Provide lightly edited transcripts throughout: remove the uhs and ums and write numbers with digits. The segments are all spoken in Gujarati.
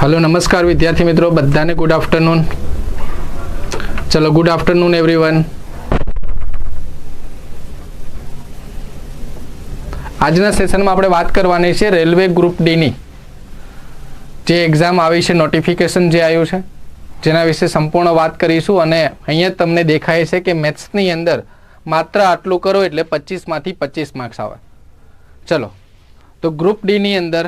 हेलो नमस्कार विद्यार्थी मित्रों बधाने गुड आफ्टरनून। चलो गुड आफ्टरनून एवरीवन। આજના સેશનમાં આપણે વાત કરવાની છે રેલવે ગ્રુપ ડી ની જે એક્ઝામ આવી છે, નોટિફિકેશન જે આવ્યું છે જેના વિશે સંપૂર્ણ વાત કરીશું। અને અહીંયા તમને દેખાય છે કે મેથ્સની અંદર માત્ર આટલું કરો એટલે 25 માંથી 25 માર્ક્સ આવે। ચલો તો ગ્રુપ ડી ની અંદર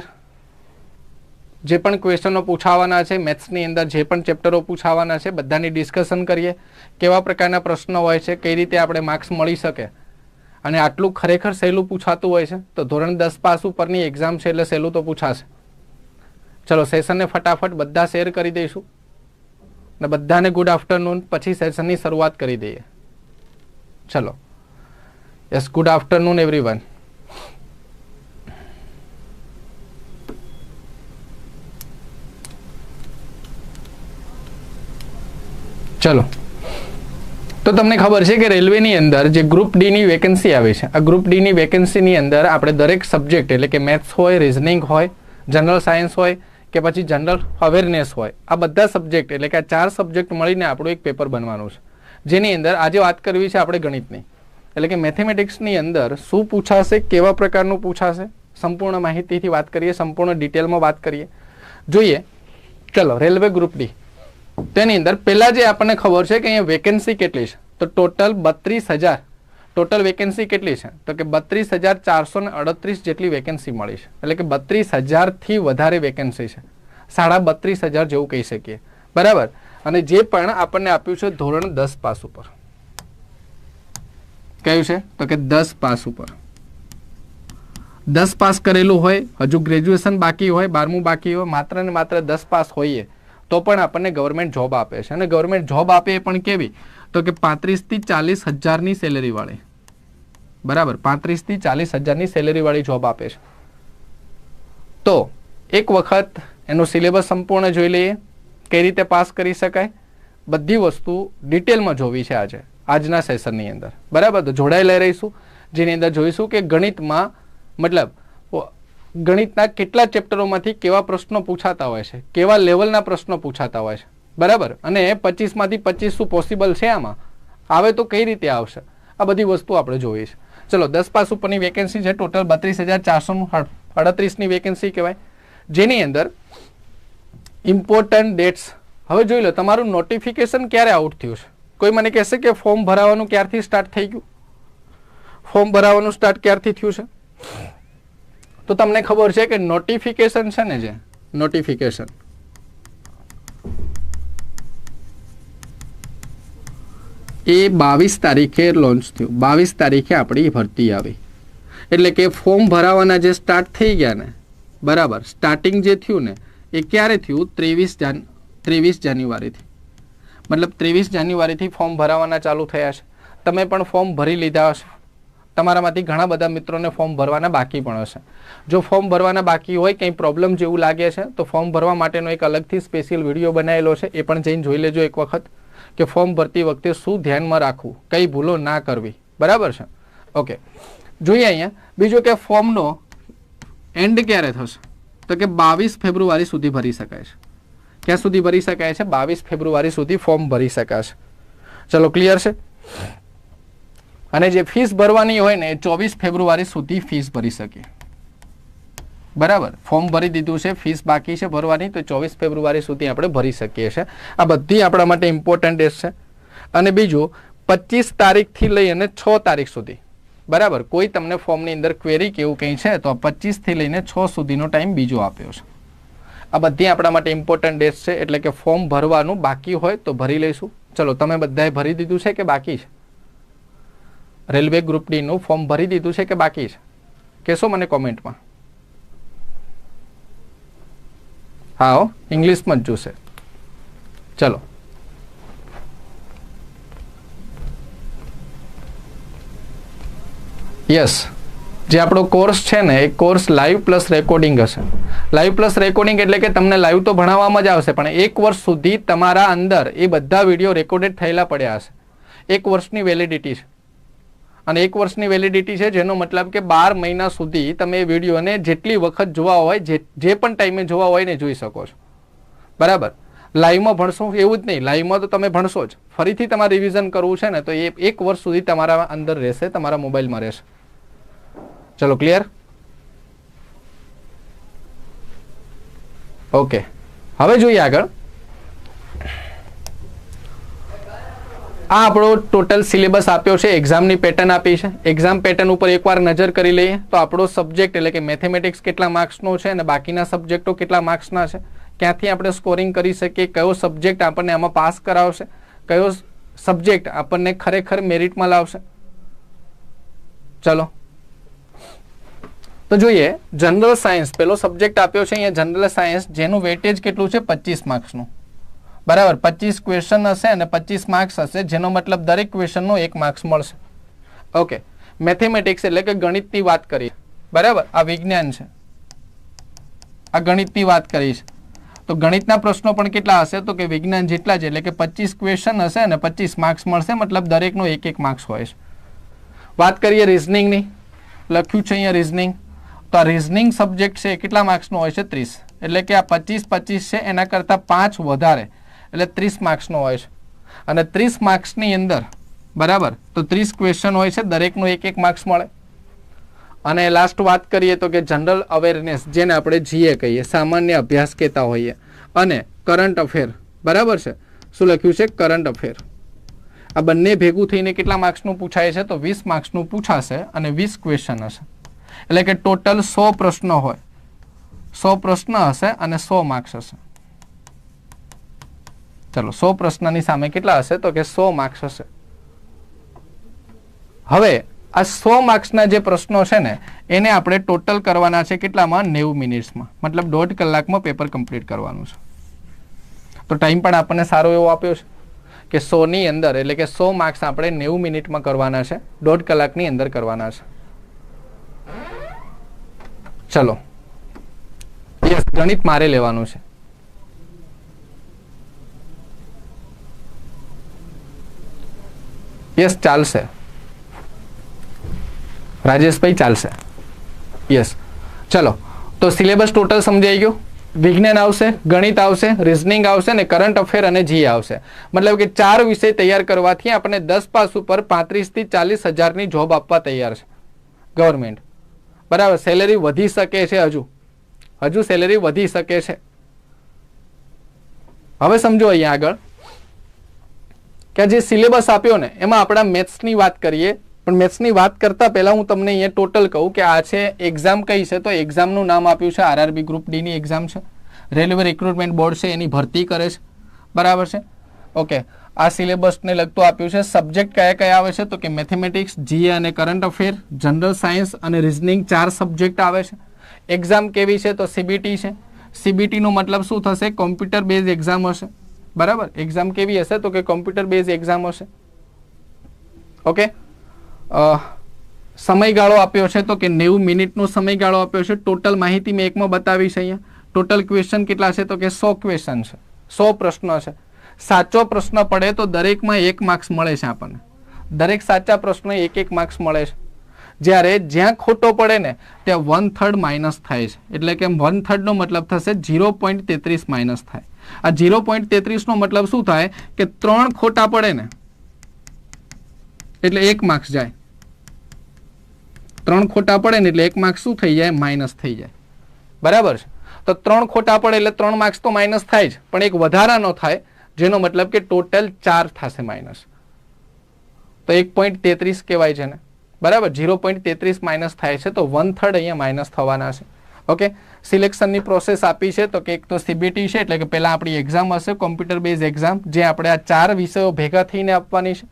જે પણ ક્વેશ્ચનો પૂછાવાના છે, મેથ્સની અંદર જે પણ ચેપ્ટરો પૂછાવાના છે બધાની ડિસ્કશન કરીએ, કેવા પ્રકારના પ્રશ્નો હોય છે, કઈ રીતે આપણે માર્ક્સ મળી શકે। અને આટલું ખરેખર સહેલું પૂછાતું હોય છે તો ધોરણ 10 પાસ ઉપરની એક્ઝામ છે એટલે સહેલું તો પૂછાશે। ચલો સેશનને ફટાફટ બધા શેર કરી દઈશું અને બધાને ગુડ આફ્ટરનૂન, પછી સેશનની શરૂઆત કરી દઈએ। ચલો યસ, ગુડ આફ્ટરનૂન એવરીવન। चलो तो तमने खबर है कि रेलवे नी अंदर जे ग्रुप डी नी वेकेन्सी आवे छे, आ ग्रुप डी नी वेकेन्सी नी अंदर आपणे दरेक सब्जेक्ट एटले के मैथ्स होय, रीजनिंग होय, जनरल सायन्स होय के पछी जनरल अवेरनेस होय, आ बधा सब्जेक्ट एटले के आ 4 सब्जेक्ट मळीने आपणुं एक पेपर बनवानुं छे, जेनी अंदर आजे वात करवी छे आपणे गणितनी एटले के मैथेमेटिक्स नी अंदर शुं पूछाशे, केवा प्रकारनुं पूछाशे, संपूर्ण माहितीथी वात करीए, संपूर्ण डिटेलमां वात करीए। जोईए चलो रेलवे ग्रुप डी तेनी अंदर पहला जे आपने खबर है कि अहीं वेकेन्सी केटली छे तो टोटल 32,000 टोटल वेकेन्सी केटली छे तो कि 32,438 जेटली वेकेन्सी मळी छे, एटले के 32,000 थी वधारे वेकेन्सी छे, 32,500 जेवुं कही सकीए, बराबर। अने जे पण आपने आप्युं छे धोरण 10 पास उपर, कयुं छे तो कि 10 पास उपर, 10 पास करेलुं होय, हजू ग्रेज्युएशन बाकी होय, 12मुं बाकी होय, मात्र ने मात्र 10 पास होईए तो पण आपने गवर्नमेंट जॉब आपे छे। अने गवर्नमेंट जॉब आपे पण केवी तो कि 35 થી 40 हजारनी सेलरी वाली, बराबर, 35 થી 40 हजारनी सेलरी वाली जॉब आपे छे। तो एक वखत एनो सिलेबस संपूर्ण जोई लईए, कई रीते पास करी शकाय, बधी वस्तु डिटेल में जोवी छे आज आजना सेशननी अंदर, बराबर। तो जोड़ाई रहीशुं, जेनी अंदर जोईशुं कि गणितमां मतलब गणितना केटला चेप्टरोमांथी केवा प्रश्नो पूछाता होय छे, केवा लेवलना प्रश्नो पूछाता होय छे, बराबर। अने 25 मांथी 25 शुं पॉसिबल छे, आमां आवे तो कई रीते आवशे, आ बधी वस्तु आपणे जोई छे। चलो 10 पास उपरनी वेकेन्सी छे, टोटल 32,438 नी वेकेन्सी कहेवाय, जेनी अंदर इम्पोर्टન્ટ डेट्स हवे जोई लो। तमारुं नोटिफिकेशन क्यारे आउट थयुं छे? कोई मने कहेशे के फॉर्म भरावानुं क्यारथी स्टार्ट थई गयुं? फॉर्म भरावानुं स्टार्ट क्यारथी थयुं छे? तो तमने खबर है कि नोटिफिकेशन है ने, जे नोटिफिकेशन ए 22 तारीखे लॉन्च थयुं, 22 तारीखे आपणी भरती आवी, एटले के फॉर्म भरावाना जे स्टार्ट थई गया ने, बराबर। स्टार्टिंग जे थयुं ने ए क्यारे थयुं? 23 जान्युआरी थी, मतलब 23 जान्युआरी थी फॉर्म भरावाना चालू थया छे। तमे पण फॉर्म भरी लीधा हशे, तमारामांथी घणा बधा मित्रोने फॉर्म भरवाना बाकी पण हशे। जो फॉर्म भरवाना बाकी होय, कंई प्रॉब्लम जेवुं लागे छे तो फॉर्म भरवा माटेनो एक अलगथी स्पेशियल विडियो बनावेलो छे, ए पण जईने जोई लेजो एक वखत कि फॉर्म भरती वखते शुं ध्याનમાં રાખવું, कई भूलो ना करवी, बराबर छे। ओके, जोईए अहींया बीजुं के फॉर्मनो एंड क्यारे थशे तो कि 22 फेब्रुआरी सुधी भरी शकाय छे। क्यां सुधी भरी शकाय छे? 22 फेब्रुआरी सुधी फॉर्म भरी शकाशे। चलो क्लियर छे। અને જે ફીસ ભરવાની હોય ને 24 ફેબ્રુઆરી સુધી ફીસ ભરી શકીએ, બરાબર। ફોર્મ ભરી દીધું છે, ફીસ બાકી છે ભરવાની, તો 24 ફેબ્રુઆરી સુધી આપણે ભરી શકીએ છીએ। આ બધી આપણા માટે ઇમ્પોર્ટન્ટ ડેટ છે। અને બીજું 25 તારીખથી લઈ અને 6 તારીખ સુધી, બરાબર। કોઈ તમને ફોર્મની અંદર ક્વેરી કે એવું કંઈ છે તો 25 થી લઈને 6 સુધીનો ટાઈમ બીજો આપ્યો છે। આ બધી આપણા માટે ઇમ્પોર્ટન્ટ ડેટ છે, એટલે કે ફોર્મ ભરવાનું બાકી હોય તો ભરી લઈશું। ચલો તમે બધાએ ભરી દીધું છે કે બાકી છે? रेलवे ग्रुप डी નું ફોર્મ ભરી દીધું છે કે બાકી છે? કહેશો મને કોમેન્ટમાં। હા, ઇંગ્લિશમાં જ જોશે। ચલો યસ, જે આપણો કોર્સ છે ને એ કોર્સ લાઈવ પ્લસ રેકોર્ડિંગ હશે। લાઈવ પ્લસ રેકોર્ડિંગ એટલે કે તમને લાઈવ તો ભણાવવામાં જ આવશે, પણ 1 વર્ષ સુધી તમારા અંદર એ બધા વિડીયો રેકોર્ડેડ થયેલા પડ્યા હશે। 1 વર્ષની વેલિડિટી છે, અને 1 વર્ષની વેલિડિટી છે, જેનો મતલબ કે 12 મહિના સુધી તમે વિડીયોને જેટલી વખત જોવા હોય, જે પણ ટાઈમે જોવા હોય ને જોઈ શકો છો। બરાબર. લાઈવમાં ભણશો એવું જ નહીં, લાઈવમાં તો તમે ભણશો જ, ફરીથી તમારે રિવિઝન કરવું છે ને તો એ 1 વર્ષ સુધી તમારા અંદર રહેશે, તમારા મોબાઈલમાં રહેશે. ચલો ક્લિયર? ઓકે, હવે જોઈએ આગળ. આ આપણો ટોટલ સિલેબસ આપ્યો છે, એક્ઝામની પેટર્ન આપી છે. એક્ઝામ પેટર્ન ઉપર એકવાર નજર કરી લઈએ તો આપણો સબ્જેક્ટ એટલે કે મેથેમેટિક્સ કેટલા માર્ક્સનો છે અને બાકીના સબ્જેક્ટો કેટલા માર્ક્સના છે, ક્યાંથી આપણે સ્કોરિંગ કરી શકીએ, કયો સબ્જેક્ટ આપણને આમાં પાસ કરાવશે, કયો સબ્જેક્ટ આપણને ખરેખર મેરિટમાં લાવશે. ચલો તો જોઈએ. જનરલ સાયન્સ પેલો સબ્જેક્ટ આપ્યો છે અહીંયા, જનરલ સાયન્સ, જેનું વેટેજ કેટલું છે 25 માર્ક્સનું. બરાબર, 25 ક્વેશ્ચન હશે અને 25 માર્ક્સ હશે, જેનો મતલબ દરેક ક્વેશ્ચનનો 1 માર્ક્સ મળશે. ઓકે, મેથેમેટિક્સ એટલે કે ગણિતની વાત કરીએ. બરાબર, આ વિજ્ઞાન છે, આ ગણિતની વાત કરી છે. તો ગણિતના પ્રશ્નો પણ કેટલા હશે તો કે વિજ્ઞાન જેટલા જ, એટલે કે 25 ક્વેશ્ચન હશે અને 25 માર્ક્સ મળશે, મતલબ દરેકનો 1 માર્ક્સ હોય છે. વાત કરીએ રિઝનિંગની, લખ્યું છે અહીંયા રિઝનિંગ. તો આ રિઝનિંગ સબ્જેક્ટ છે કેટલા માર્ક્સનો હોય છે 30, એટલે કે આ 25 છે એના કરતાં 5 વધારે એટલે 30 માર્ક્સનો હોય છે. અને 30 માર્ક્સની અંદર બરાબર તો 30 ક્વેશ્ચન હોય છે, દરેકનો 1 માર્ક્સ મળે. અને લાસ્ટ વાત કરીએ તો કે જનરલ અવેરનેસ, જેને આપણે જીએ કહીએ, સામાન્ય અભ્યાસ કહેતા હોઈએ, અને કરંટ અફેર. બરાબર છે, શું લખ્યું છે? Current affair. આ બંને ભેગું થઈને કેટલા માર્ક્સનું પૂછાય છે તો 20 માર્ક્સનું પૂછાશે અને 20 ક્વેશ્ચન હશે, એટલે કે ટોટલ 100 પ્રશ્નો હોય, 100 પ્રશ્ન હશે અને 100 માર્ક્સ હશે. ચલો 100 પ્રશ્નની સામે કેટલા હશે તો કે 100 માર્ક્સ હશે. હવે આ 100 માર્ક્સના જે પ્રશ્નો છે ને એને આપણે ટોટલ કરવાના છે કેટલામાં? 90 મિનિટ્સમાં, મતલબ 1.5 કલાકમાં પેપર કમ્પ્લીટ કરવાનું છે. તો ટાઈમ પણ આપણને સારો એવો આપ્યો છે કે 100 ની અંદર, એટલે કે 100 માર્ક્સ આપણે 90 મિનિટમાં કરવાના છે, 1.5 કલાકની અંદર કરવાના છે. ચલો, યસ, ગણિત મારે લેવાનું છે. યસ, ચાલશે રાજેશભાઈ, ચાલશે. યસ, ચલો તો સિલેબસ ટોટલ સમજાઈ ગયો. વિજ્ઞાન આવશે, ગણિત આવશે, રિઝનિંગ આવશે ને કરંટ અફેર અને જી આવશે. મતલબ કે 4 વિષય તૈયાર કરવાથી આપણે 10 પાસ ઉપર 35 થી 40 હજારની જોબ આપવા તૈયાર છે ગવર્મેન્ટ. બરાબર, સેલેરી વધી શકે છે, હજુ સેલેરી વધી શકે છે. હવે સમજો અહીંયા આગળ કે જે સિલેબસ આપ્યો ને એમાં આપણા મેથ્સની વાત કરીએ, પણ મેથ્સની વાત કરતા પહેલા હું તમને અહીંયા ટોટલ કહું કે આ છે એક્ઝામ કઈ છે. તો એક્ઝામનું નામ આપ્યું છે આરઆરબી ગ્રુપ ડી ની એક્ઝામ છે, રેલવે રિક્રુટમેન્ટ બોર્ડ છે એની ભરતી કરે છે. બરાબર છે, ઓકે. આ સિલેબસને લગતું આપ્યું છે. સબ્જેક્ટ કયા કયા આવે છે તો કે મેથેમેટિક્સ, જીએ અને કરંટ અફેર, જનરલ સાયન્સ અને રિઝનિંગ 4 સબ્જેક્ટ આવે છે. એક્ઝામ કેવી છે તો સીબીટી છે. સીબીટીનો મતલબ શું થશે? કોમ્પ્યુટર બેઝ એક્ઝામ હશે. બરાબર, એક્ઝામ કેવી હશે તો કે કોમ્પ્યુટર બેઝ એક્ઝામ હશે. ઓકે, સમયગાળો આપ્યો છે તો કે 90 મિનિટનો સમયગાળો આપ્યો છે. ટોટલ માહિતી મેં એકમાં બતાવી છે અહીંયા. ટોટલ ક્વેશ્ચન કેટલા છે તો કે 100 ક્વેશ્ચન છે, 100 પ્રશ્નો છે. સાચો પ્રશ્ન પડે તો દરેકમાં 1 માર્ક્સ મળે છે આપણને, દરેક સાચા પ્રશ્નો 1 માર્ક્સ મળે છે. જ્યારે જ્યાં ખોટો પડે ને ત્યાં 1/3 માઇનસ થાય છે, એટલે કે 1/3 નો મતલબ થશે 0.33 માઇનસ થાય. આ 0.33 નો મતલબ શું થાય કે 3 ખોટા પડે ને એટલે 1 માર્ક્સ જાય. 3 ખોટા પડે ને એટલે 1 માર્ક્સ શું થઈ જાય? માઇનસ થઈ જાય. બરાબર છે, તો 3 ખોટા પડે એટલે 3 માર્ક્સ તો માઇનસ થાય જ, પણ એક વધારાનો થાય, જેનો મતલબ કે ટોટલ 4 થશે માઇનસ. તો 1.33 કહેવાય છે ને. બરાબર, 0.33 માઇનસ થાય છે, તો 1/3 અહીંયા માઇનસ થવાના છે. ઓકે, સિલેક્શનની પ્રોસેસ આપી છે તો કે એક તો સીબીટી છે, એટલે કે પહેલાં આપણી એક્ઝામ હશે કોમ્પ્યુટર બેઝ એક્ઝામ, જે આપણે આ 4 વિષયો ભેગા થઈને આપવાની છે.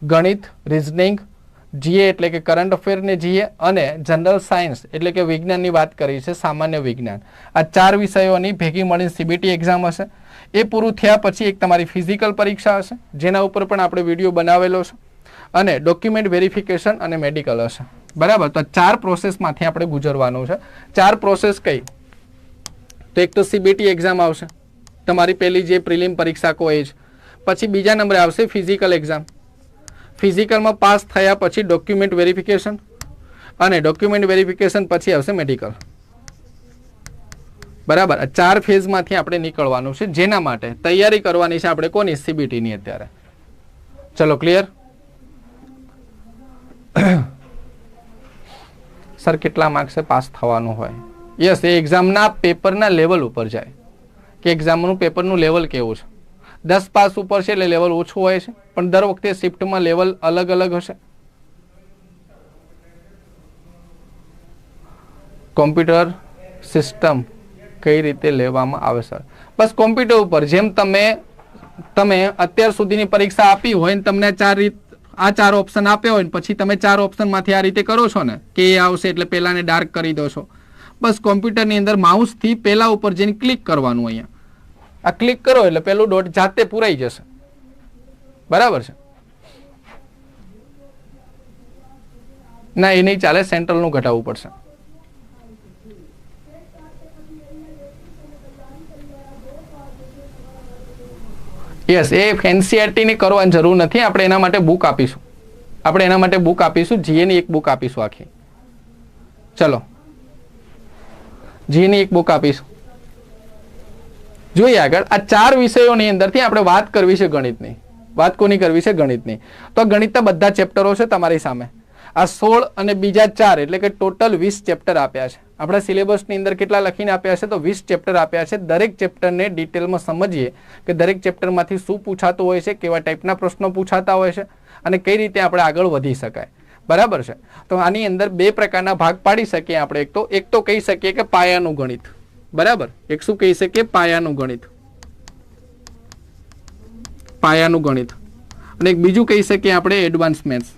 ગણિત, રિઝનિંગ, જીએ એટલે કે કરંટ અફેર ને જીએ, અને જનરલ સાયન્સ એટલે કે વિજ્ઞાનની વાત કરી છે, સામાન્ય વિજ્ઞાન. આ 4 વિષયોની ભેગી મળીને સીબીટી એક્ઝામ હશે. એ પૂરું થયા પછી એક તમારી ફિઝિકલ પરીક્ષા હશે, જેના ઉપર પણ આપણે વિડીયો બનાવેલો છે, અને ડોક્યુમેન્ટ વેરિફિકેશન અને મેડિકલ હશે. બરાબર, તો 4 પ્રોસેસમાંથી આપણે ગુજરવાનું છે. 4 પ્રોસેસ કઈ તો એક તો સીબીટી એક્ઝામ આવશે, તમારી પહેલી જે પ્રિલિમ પરીક્ષા કહો એ જ. પછી બીજા નંબરે આવશે ફિઝિકલ એક્ઝામ. ફિઝિકલમાં પાસ થયા પછી ડોક્યુમેન્ટ વેરિફિકેશન, અને ડોક્યુમેન્ટ વેરિફિકેશન પછી આવશે મેડિકલ. બરાબર. 4 ફેઝમાંથી આપણે નીકળવાનું છે, જેના માટે તૈયારી કરવાની છે આપણે કોની? સીબીટીની અત્યારે. ચલો ક્લિયર? સર કેટલા માર્ક્સે પાસ થવાનું હોય? યસ, એ એક્ઝામના પેપરના લેવલ ઉપર જાય કે એક્ઝામનું પેપરનું લેવલ કેવું છે. 10 પાસ ઉપર છે એટલે લેવલ ઓછું હોય છે, પણ દર વખતે શિફ્ટમાં લેવલ અલગ અલગ હશે. કોમ્પ્યુટર સિસ્ટમ કઈ રીતે લેવામાં આવે સર? બસ કોમ્પ્યુટર ઉપર જેમ તમે અત્યાર સુધીની પરીક્ષા આપી હોય ને તમને આ ચાર ઓપ્શન આપ્યા હોય ને પછી તમે 4 ઓપ્શનમાંથી આ રીતે કરો છો ને કે એ આવશે એટલે પહેલાને ડાર્ક કરી દો છો. બસ કોમ્પ્યુટરની અંદર માઉસથી પહેલા ઉપર જઈને ક્લિક કરવાનું. અહીંયા આ ક્લિક કરો એટલે પેલું ડોટ જાતે પૂરાઈ જશે. બરાબર છે? ના, એ નહીં ચાલે, સેન્ટ્રલનું ઘટાડવું પડશે. યસ, એ એનસીઈઆરટી ની કરવાની જરૂર નથી. આપણે એના માટે બુક આપીશું. જીએની એક બુક આપીશું આખી. ચલો, જીએની એક બુક આપીશું. જોઈએ આગળ. આ 4 વિષયોની અંદરથી આપણે વાત કરવી છે ગણિતની. વાત કોની કરવી છે? ગણિતની. તો ગણિતના બધા ચેપ્ટરો છે તમારી સામે. આ 16 અને બીજા 4 એટલે કે ટોટલ 20 ચેપ્ટર આપ્યા છે. આપણા સિલેબસની અંદર કેટલા લખીને આપ્યા છે? તો 20 ચેપ્ટર આપ્યા છે. દરેક ચેપ્ટરને ડિટેલમાં સમજીએ કે દરેક ચેપ્ટરમાંથી શું પૂછાતું હોય છે, કેવા ટાઈપના પ્રશ્નો પૂછાતા હોય છે અને કઈ રીતે આપણે આગળ વધી શકાય. બરાબર છે? તો આની અંદર 2 પ્રકારના ભાગ પાડી શકીએ આપણે. એક તો કહી શકીએ કે પાયાનું ગણિત. બરાબર? એક શું કહી શકીએ? પાયાનું ગણિત. પાયાનું ગણિત. અને એક બીજું કહી શકીએ આપણે એડવાન્સ મેથ્સ.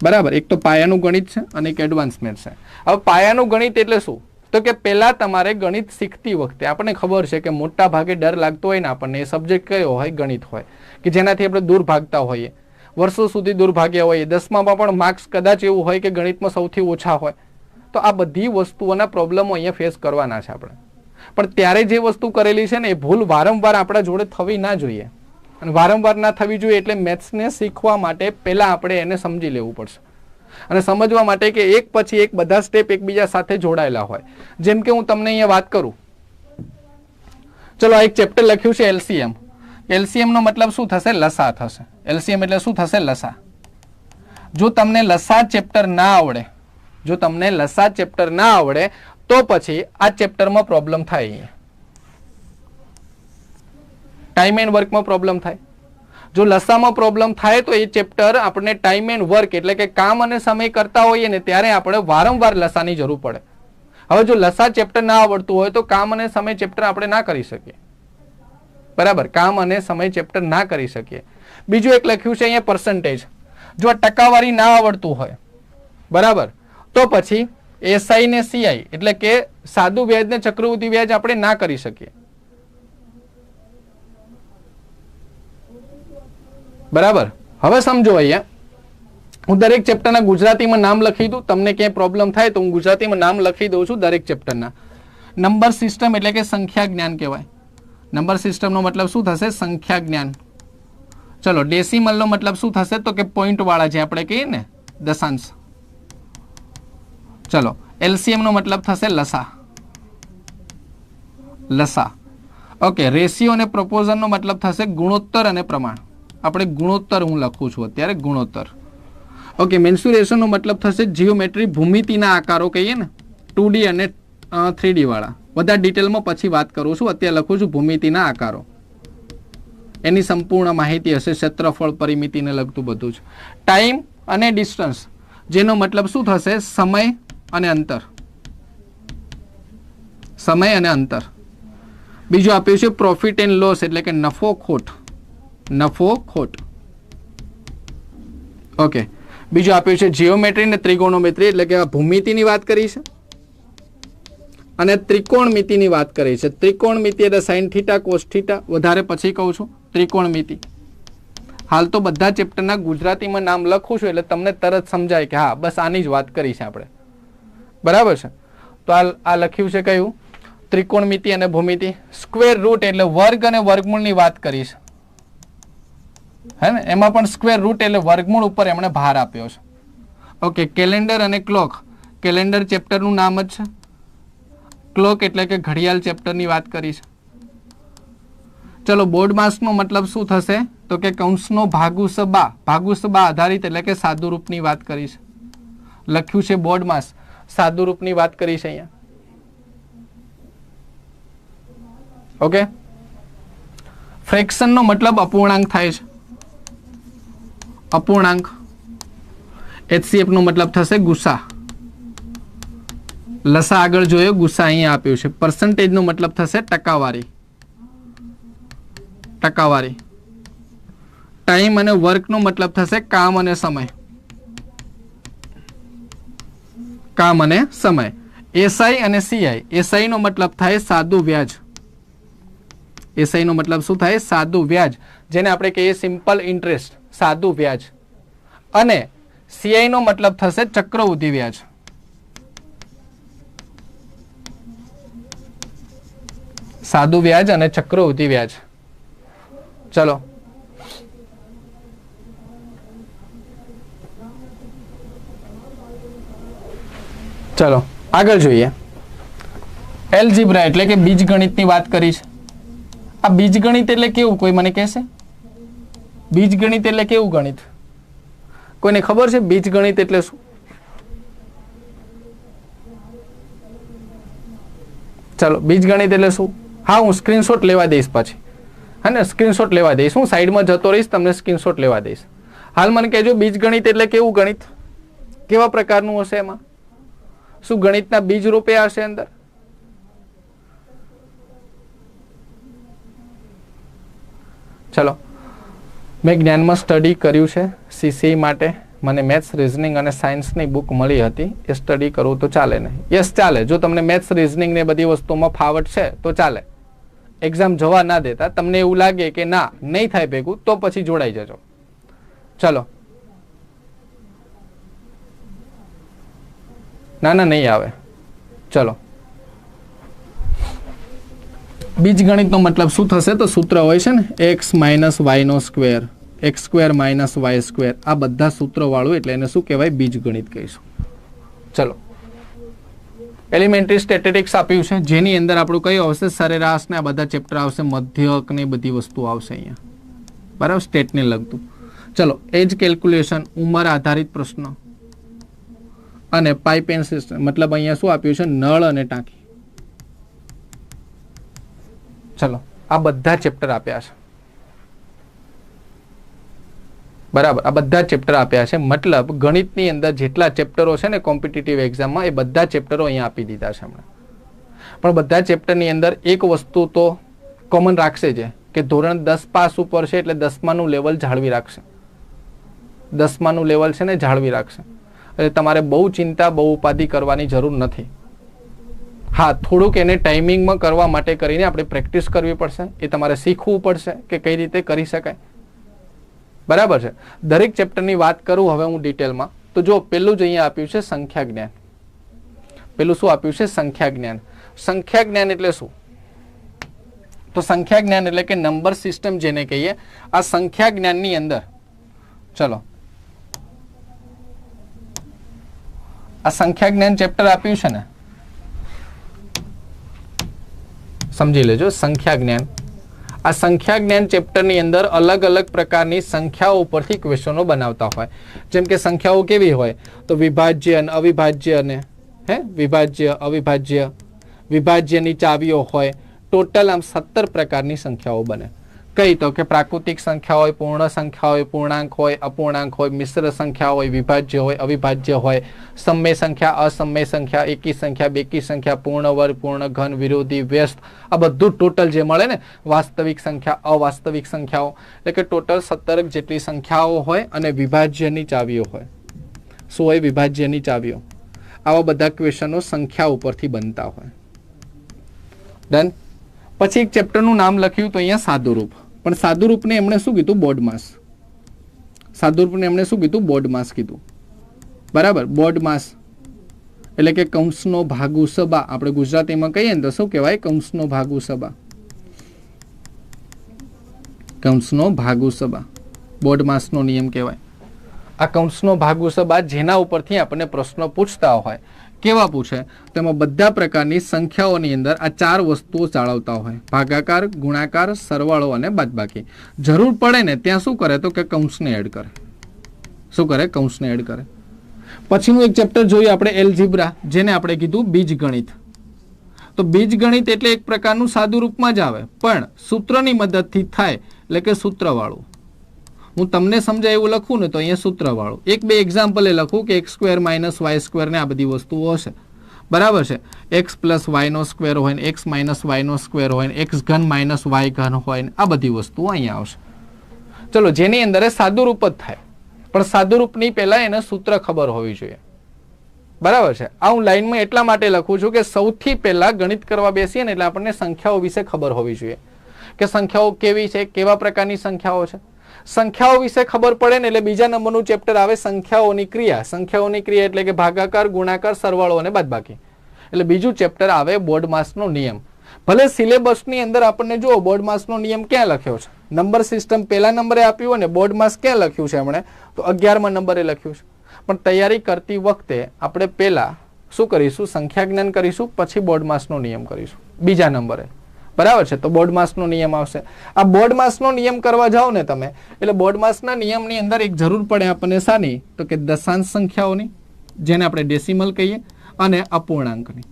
બરાબર? એક તો પાયાનું ગણિત છે અને એક એડવાન્સ મેથ્સ છે. હવે પાયાનું ગણિત એટલે શું? તો કે પહેલા તમારે ગણિત શીખતી વખતે આપણને ખબર છે કે મોટા ભાગે ડર લાગતો હોય ને આપણને, એ સબ્જેક્ટ કયો હોય? ગણિત હોય, કે જેનાથી આપણે દૂર ભાગતા હોઈએ, વર્ષો સુધી દૂર ભાગ્યા હોઈએ. 10મામાં પણ માર્ક્સ કદાચ એવું હોય કે ગણિતમાં સૌથી ઓછા હોય. તો આ બધી વસ્તુઓના પ્રોબ્લેમો અહીંયા ફેસ કરવાના છે આપણે. પણ ત્યારે જે વસ્તુ કરેલી છે ને એ ભૂલ વારંવાર આપણા જોડે થવી ના જોઈએ. અને વારંવાર ના થવી જોઈએ એટલે મેથ્સને શીખવા માટે પહેલા આપણે એને સમજી લેવું પડશે. અને સમજવા માટે કે એક પછી એક બધા સ્ટેપ એકબીજા સાથે જોડાયેલા હોય. જેમ કે હું તમને અહીંયા વાત કરું. ચલો, આ એક ચેપ્ટર લખ્યું છે એલસીએમ. એલસીએમ નો મતલબ શું થશે? લસા થશે. એલસીએમ એટલે શું થશે? લસા. જો તમને લસા ચેપ્ટર ના આવડે, તો પછી આ ચેપ્ટરમાં પ્રોબ્લેમ થાય. ટાઈમ એન્ડ વર્કમાં પ્રોબ્લેમ થાય. જો લસામાં પ્રોબ્લેમ થાય તો એ ચેપ્ટર આપણે ટાઈમ એન્ડ વર્ક એટલે કે કામ અને સમય કરતા હોઈએ ને ત્યારે આપણે વારંવાર લસાની જરૂર પડે. હવે જો લસા ચેપ્ટર ના આવડતું હોય તો કામ અને સમય ચેપ્ટર આપણે ના કરી શકીએ. બરાબર? કામ અને સમય ચેપ્ટર ના કરી શકીએ. બીજું એક લખ્યું છે અહીંયા પર્સન્ટેજ. જો આ ટકાવારી ના આવડતું હોય, બરાબર, તો પછી એસઆઈ ને સીઆઈ એટલે કે સાદું વ્યાજ ને ચક્રવૃદ્ધિ વ્યાજ આપણે ના કરી શકીએ. બરાબર? હવે સમજો, અહીંયા હું દરેક ચેપ્ટરના ગુજરાતીમાં નામ લખી દઉં. તમને ક્યાંય પ્રોબ્લેમ થાય તો હું ગુજરાતીમાં નામ લખી દઉં છું દરેક ચેપ્ટરના. નંબર સિસ્ટમ એટલે કે સંખ્યા જ્ઞાન કહેવાય. નંબર સિસ્ટમનો મતલબ શું થશે? સંખ્યા જ્ઞાન. ચલો, ડેસિમલનો મતલબ શું થશે? તો કે પોઈન્ટ વાળા જે આપણે કહીએ ને, દશાંશ. ચલો, એલસીએમ નો મતલબ થશે લસા. લસા. ઓકે. રેશિયો અને પ્રપોઝન નો મતલબ થશે ગુણોત્તર અને પ્રમાણ. આપણે ગુણોત્તર હું લખું છું અત્યારે, ગુણોત્તર. ઓકે. મેન્સ્યુરેશન નો મતલબ થશે જીઓમેટ્રી, ભૂમિતિના આકારો કહીએ ને, 2D અને 3D વાળા. બધા ડિટેલમાં પછી વાત કરું છું. અત્યારે લખું છું ભૂમિતિના આકારો. એની સંપૂર્ણ માહિતી હશે, ક્ષેત્રફળ, પરિમિતિને લગતું બધું જ. ટાઈમ અને ડિસ્ટન્સ, જેનો મતલબ શું થશે? સમય અને અંતર. સમય અને અંતર. બીજું આપ્યું છે પ્રોફિટ એન્ડ લોસ એટલે કે નફો ખોટ. નફો ખોટ. ઓકે. બીજું આપ્યું છે જીઓમેટ્રી ને ત્રિકોણોમેટ્રી એટલે કે ભૂમિતિની વાત કરી છે અને ત્રિકોણમિતિની વાત કરી છે. ત્રિકોણમિતિ એટલે સાઇન થીટા, કોસ થીટા. વધારે પછી કહું છું ત્રિકોણમિતિ. હાલ તો બધા ચેપ્ટરના ગુજરાતીમાં નામ લખું છું એટલે તમને તરત સમજાય કે હા બસ આની જ વાત કરી છે આપણે. બરાબર છે? તો આ લખ્યું છે કયું? ત્રિકોણમિતિ અને ભૂમિતિ. સ્ક્વેર રૂટ એટલે વર્ગ અને વર્ગમૂળની વાત કરી છે, હે ને? એમાં પણ સ્ક્વેર રૂટ એટલે વર્ગમૂળ ઉપર એમણે ભાર આપ્યો છે. ઓકે. કેલેન્ડર અને ક્લોક. કેલેન્ડર ચેપ્ટરનું નામ જ છે. ક્લોક એટલે કે ઘડિયાળ ચેપ્ટરની વાત કરી છે. ચલો બોર્ડ માસનો મતલબ શું થશે તો કે કૌંસનો ભાગુસબા, ભાગુસબા આધારિત એટલે કે સાદું રૂપની વાત કરી છે. લખ્યું છે બોર્ડ માસ, સાદું રૂપની વાત કરી છે અહીંયા. ઓકે. ફ્રેક્શનનો મતલબ અપૂર્ણાંક થાય છે, અપૂર્ણાંક. HCF નો મતલબ થશે ગુસા, લસા આગળ જોયો, ગુસા અહીંયા આપ્યું છે. પર્સન્ટેજ નો મતલબ થશે ટકાવારી, ટકાવારી. ટાઈમ અને વર્ક નો મતલબ થશે કામ અને સમય, કામ અને સમય. SI અને CI, SI નો મતલબ થાય સાદું વ્યાજ, SI નો મતલબ શું થાય? સાદું વ્યાજ, જેને આપણે કહીએ સિમ્પલ ઇન્ટરેસ્ટ, સાદું વ્યાજ. અને CI નો મતલબ થશે ચક્રવૃદ્ધિ વ્યાજ. સાદું વ્યાજ અને ચક્રવૃદ્ધિ વ્યાજ. ચલો ચલો આગળ જોઈએ. એલ્જીબ્રા એટલે કે બીજગણિતની વાત કરી છે. આ બીજગણિત એટલે કેવું, કોઈ મને કહેશે? બીજગણિત એટલે કેવું ગણિત? કોઈને ખબર છે બીજગણિત એટલે શું? ચલો બીજગણિત એટલે શું? હા, હું સ્ક્રીનશોટ લેવા દઈશ પછી, હા ને, સ્ક્રીનશોટ લેવા દઈશ. હું સાઈડમાં જતો રહીશ, તમને સ્ક્રીનશોટ લેવા દઈશ. હાલ મને કહેજો બીજગણિત એટલે કેવું ગણિત, કેવા પ્રકારનું હશે? એમાં શું ગણિતના બીજ રૂપે હશે અંદર? ચલો, મેં જ્ઞાનમાં સ્ટડી કર્યું છે CCI માટે. મને મેથ્સ, રિઝનિંગ અને સાયન્સની બુક મળી હતી. એ સ્ટડી કરવું તો ચાલે ને? યસ ચાલે. જો તમને મેથ્સ, રિઝનિંગ ને બધી વસ્તુમાં ફાવટ છે તો ચાલે. એક્ઝામ જવા ના દેતા. તમને એવું લાગે કે ના નહીં થાય ભેગું તો પછી જોડાઈ જજો. ચલો, ના ના નહીં આવે. ચલો, બીજગણિતનો મતલબ શું થશે? તો સૂત્ર હોય છે ને, x માઇનસ વાયનો square, x square minus y square. આ બધા સૂત્રો વાળું એટલે એને શું કહેવાય? બીજગણિત કહીશું. ચલો, એલિમેન્ટરી સ્ટેટિસ્ટિક્સ આપ્યું છે, જેની અંદર આપણું કયું આવશે? સરેરાશ ને આ બધા ચેપ્ટર આવશે, મધ્યક ને બધી વસ્તુ આવશે અહીંયા, બરાબર, સ્ટેટને લગતું. ચલો, એજ કેલ્ક્યુલેશન, ઉંમર આધારિત પ્રશ્ન, અને પાઇપ એન્ડ સિસ્ટમ. મતલબ અહીંયા શું આપ્યું છે? નળ અને ટાંકી. ચલો, આ બધા ચેપ્ટર આપ્યા છે, બરાબર. આ બધા ચેપ્ટર આપ્યા છે. મતલબ ગણિતની અંદર જેટલા ચેપ્ટરો છે ને કોમ્પિટિટિવ એક્ઝામમાં, એ બધા ચેપ્ટરો અહીંયા આપી દીધા છે હમણાં. પણ બધા ચેપ્ટરની અંદર એક વસ્તુ તો કોમન રાખશે છે કે ધોરણ 10 પાસ ઉપર છે એટલે 10માનું લેવલ જાળવી રાખશે. 10માનું લેવલ છે ને જાળવી રાખશે. એટલે તમારે બહુ ચિંતા, બહુ ઉપાધિ કરવાની જરૂર નથી. હા, થોડુંક એને ટાઈમિંગમાં કરવા માટે કરીને આપણે પ્રેક્ટિસ કરવી પડશે. એ તમારે શીખવું પડશે કે કઈ રીતે કરી શકાય, બરાબર છે. દરેક ચેપ્ટરની વાત કરું હવે હું ડિટેલમાં. તો જો પેલું જ અહીંયા આપ્યું છે સંખ્યા જ્ઞાન. પેલું શું આપ્યું છે? સંખ્યા જ્ઞાન. સંખ્યા જ્ઞાન એટલે શું? તો સંખ્યા જ્ઞાન એટલે કે નંબર સિસ્ટમ જેને કહીએ. આ સંખ્યા જ્ઞાનની અંદર ચલો, આ સંખ્યા જ્ઞાન ચેપ્ટર આપ્યું છે ને, સમજી લેજો. સંખ્યા જ્ઞાન, આ સંખ્યા જ્ઞાન ચેપ્ટરની અંદર અલગ અલગ પ્રકારની સંખ્યાઓ ઉપરથી ક્વેશ્ચનો બનાવતા હોય. જેમ કે સંખ્યાઓ કેવી હોય? તો વિભાજ્ય અને અવિભાજ્ય, અને વિભાજ્ય, અવિભાજ્ય, વિભાજ્યની ચાવીઓ હોય. ટોટલ આમ 17 પ્રકારની સંખ્યાઓ બને. કઈ? તો કે પ્રાકૃતિક સંખ્યા હોય, પૂર્ણ સંખ્યા હોય, પૂર્ણાંક હોય, અપૂર્ણાંક હોય, મિશ્ર સંખ્યા હોય, વિભાજ્ય હોય, અવિભાજ્ય હોય, સમય સંખ્યા, અસમય સંખ્યા, એકી સંખ્યા, બેકી સંખ્યા, પૂર્ણ વર્ગ, પૂર્ણ ઘન, વિરોધી, વ્યસ્ત, આ બધું ટોટલ જે મળે ને, વાસ્તવિક સંખ્યા, અવાસ્તવિક સંખ્યાઓ, એટલે કે ટોટલ 17 જેટલી સંખ્યાઓ હોય. અને વિભાજ્યની ચાવીઓ હોય. શું હોય? વિભાજ્યની ચાવીઓ. આવા બધા ક્વેશ્ચનો સંખ્યા ઉપરથી બનતા હોય. ડન. પછી એક ચેપ્ટરનું નામ લખ્યું તો અહીંયા સાદુરૂપ. પણ સાદુરૂપને એમણે શું કીધું? બોર્ડ માસ. સાદુરૂપને એમણે શું કીધું? બોર્ડ માસ કીધું, બરાબર. બોર્ડ માસ એટલે કે કૌંસનો ભાગુસબા. આપણે ગુજરાતીમાં કહીએ ને તો શું કહેવાય? કૌંસનો ભાગુસબા. કૌંસનો ભાગુસબા બોર્ડ માસનો નિયમ કહેવાય. આ કૌંસનો ભાગુસબા જેના ઉપરથી આપણને પ્રશ્નો પૂછતા હોય કેવા પૂછે તો એમાં બધા પ્રકારની સંખ્યાઓની અંદર આ 4 વસ્તુઓ જાળવતા હોય, ભાગાકાર, ગુણાકાર, સરવાળો અને બાદબાકી. જરૂર પડે ને ત્યાં શું કરે તો કે કૌંસને એડ કરે. શું કરે? કૌંસને એડ કરે. પછીનું એક ચેપ્ટર જોઈએ આપણે એલ્જીબ્રા, જેને આપણે કીધું બીજગણિત. તો બીજગણિત એટલે એક પ્રકારનું સાદું રૂપમાં જ આવે, પણ સૂત્રની મદદથી થાય, એટલે કે સૂત્રવાળું. હું તમને સમજાય એવું લખું ને તો અહીંયા સૂત્રવાળું. એક બે એક્ઝામ્પલ એ લખું કે x² - y² ને આ બધી વસ્તુઓ હશે, બરાબર છે. x + y² હોય ને x - y² હોય ને x³ - y³ હોય ને આ બધી વસ્તુઓ અહીંયા આવશે. ચલો, જેની અંદર સાદું રૂપ જ થાય, પણ સાદું રૂપની પહેલા એને સૂત્ર ખબર હોવી જોઈએ, બરાબર છે. આ હું લાઈનમાં એટલા માટે લખું છું કે સૌથી પહેલા ગણિત કરવા બેસીએ ને એટલે આપણને સંખ્યાઓ વિશે ખબર હોવી જોઈએ કે સંખ્યાઓ કેવી છે, કેવા પ્રકારની સંખ્યાઓ છે. સંખ્યાઓ વિશે ખબર પડે ને એટલે બીજા નંબરનું ચેપ્ટર આવે સંખ્યાઓની ક્રિયા. સંખ્યાઓની ક્રિયા એટલે કે ભાગાકાર, ગુણાકાર, સરવાળો અને બાદબાકી. એટલે બીજું ચેપ્ટર આવે બોર્ડમાસનો નિયમ. ભલે સિલેબસની અંદર આપણને જુઓ બોર્ડમાસનો નિયમ ક્યાં લખ્યો છે, નંબર સિસ્ટમ પહેલા નંબરે આપ્યું અને બોર્ડમાસ ક્યાં લખ્યું છે એમણે તો 11મા નંબરે લખ્યું છે. પણ તૈયારી કરતી વખતે આપણે પહેલા શું કરીશું? સંખ્યા જ્ઞાન કરીશું, પછી બોર્ડમાસનો નિયમ કરીશું બીજા નંબરે, બરાબર છે. તો બોર્ડમાસનો નિયમ આવશે. આ બોર્ડમાસનો નિયમ કરવા જાઓ ને તમે એટલે બોર્ડમાસના નિયમની અંદર એક જરૂર પડે આપણને શાની તો કે દશાંશ સંખ્યાઓની, જેને આપણે ડેસિમલ કહીએ, અને અપૂર્ણાંકની,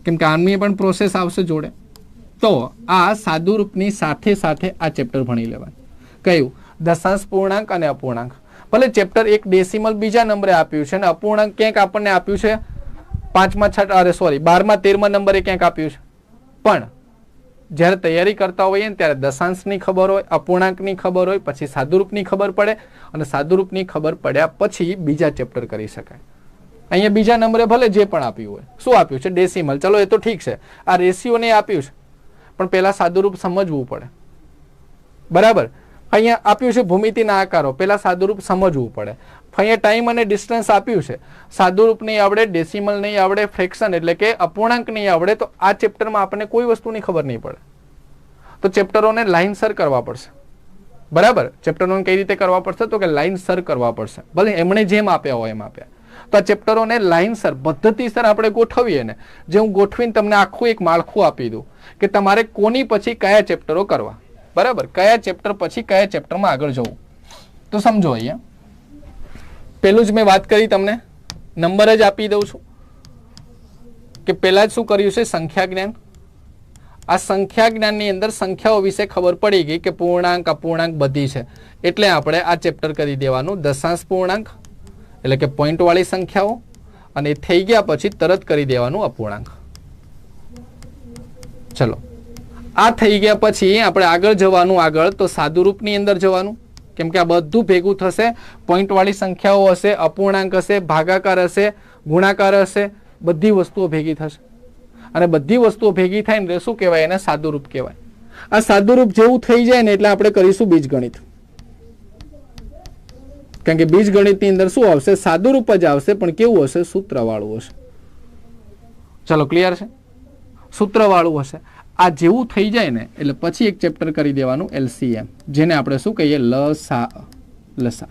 કેમ કે આની પણ પ્રોસેસ આવશે જોડે. તો આ સાદું રૂપની સાથે સાથે આ ચેપ્ટર ભણી લેવાનું. કયું? દશાંશ, પૂર્ણાંક અને અપૂર્ણાંક. ભલે ચેપ્ટર એક ડેસિમલ બીજા નંબરે આપ્યું છે અને અપૂર્ણાંક ક્યાંક આપણને આપ્યું છે 5મા 12મા 13મા નંબરે ક્યાંક આપ્યું છે, પણ જ્યારે તૈયારી કરતા હોઈએ ને ત્યારે દશાંશની ખબર હોય, અપૂર્ણાંકની ખબર હોય, પછી સાદુરૂપની ખબર પડે, અને સાદુરૂપની ખબર પડ્યા પછી બીજા ચેપ્ટર કરી શકાય. અહીંયા બીજા નંબરે ભલે જે પણ આપ્યું હોય, શું આપ્યું છે? ડેસિમલ. ચલો, એ તો ઠીક છે. આ રેશિયોને આપ્યું છે, પણ પહેલા સાદુરૂપ સમજવું પડે, બરાબર. અહીંયા આપ્યું છે ભૂમિતિના આકારો, પહેલા સાદુરૂપ સમજવું પડે. અહીંયા ટાઈમ અને ડિસ્ટન્સ આપ્યું છે, સાદુરૂપ નહીં આવડે, ડેસિમલ નહીં આવડે, ફ્રેક્શન એટલે કે અપૂર્ણાંક નહીં આવડે, તો આ ચેપ્ટરમાં આપણને કોઈ વસ્તુની ખબર નહીં પડે. તો ચેપ્ટરોને લાઇનસર કરવા પડશે, બરાબર. ચેપ્ટરોને કઈ રીતે કરવા પડશે તો કે લાઇનસર કરવા પડશે. ભલે એમણે જેમ આપ્યા હોય એમ આપ્યા. તો આ ચેપ્ટરોને લાઇનસર, પદ્ધતિસર આપણે ગોઠવીએ ને, જે હું ગોઠવીને તમને આખું એક માળખું આપી દઉં કે તમારે કોની પછી કયા ચેપ્ટરો કરવા, બરાબર. કયા ચેપ્ટર પછી કયા ચેપ્ટરમાં આગળ જવું. તો સમજો, અહીંયા પેલું જ મેં વાત કરી તમને, નંબર જ આપી દઉં છું કે પહેલા જ શું કર્યું છે? સંખ્યા જ્ઞાન. આ સંખ્યા જ્ઞાનની અંદર સંખ્યાઓ વિશે ખબર પડી ગઈ કે પૂર્ણાંક, અપૂર્ણાંક બધી છે, એટલે આપણે આ ચેપ્ટર કરી દેવાનું દશાંશ પૂર્ણાંક એટલે કે પોઈન્ટ વાળી સંખ્યાઓ, અને થઈ ગયા પછી તરત કરી દેવાનું અપૂર્ણાંક. ચલો, આ થઈ ગયા પછી આપણે આગળ જવાનું, આગળ તો સાદુરૂપની અંદર જવાનું, કેમ કે આ બધું ભેગું થશે. પોઈન્ટ વાળી સંખ્યાઓ હશે, અપૂર્ણાંક હશે, ભાગાકાર હશે, ગુણાકાર હશે, બધી વસ્તુઓ ભેગી થશે. અને બધી વસ્તુઓ ભેગી થાય ને શું કહેવાય? એને સાદુરૂપ કહેવાય. આ સાદુરૂપ જેવું થઈ જાય ને એટલે આપણે કરીશું બીજગણિત, કારણ કે બીજગણિતની અંદર શું આવશે? સાદુરૂપ જ આવશે, પણ કેવું હશે? સૂત્રવાળું હશે. ચલો, ક્લિયર છે? સૂત્રવાળું હશે. આ જેવું થઈ જાય ને એટલે પછી એક ચેપ્ટર કરી દેવાનું LCM, જેને આપણે શું કહીએ? લસા.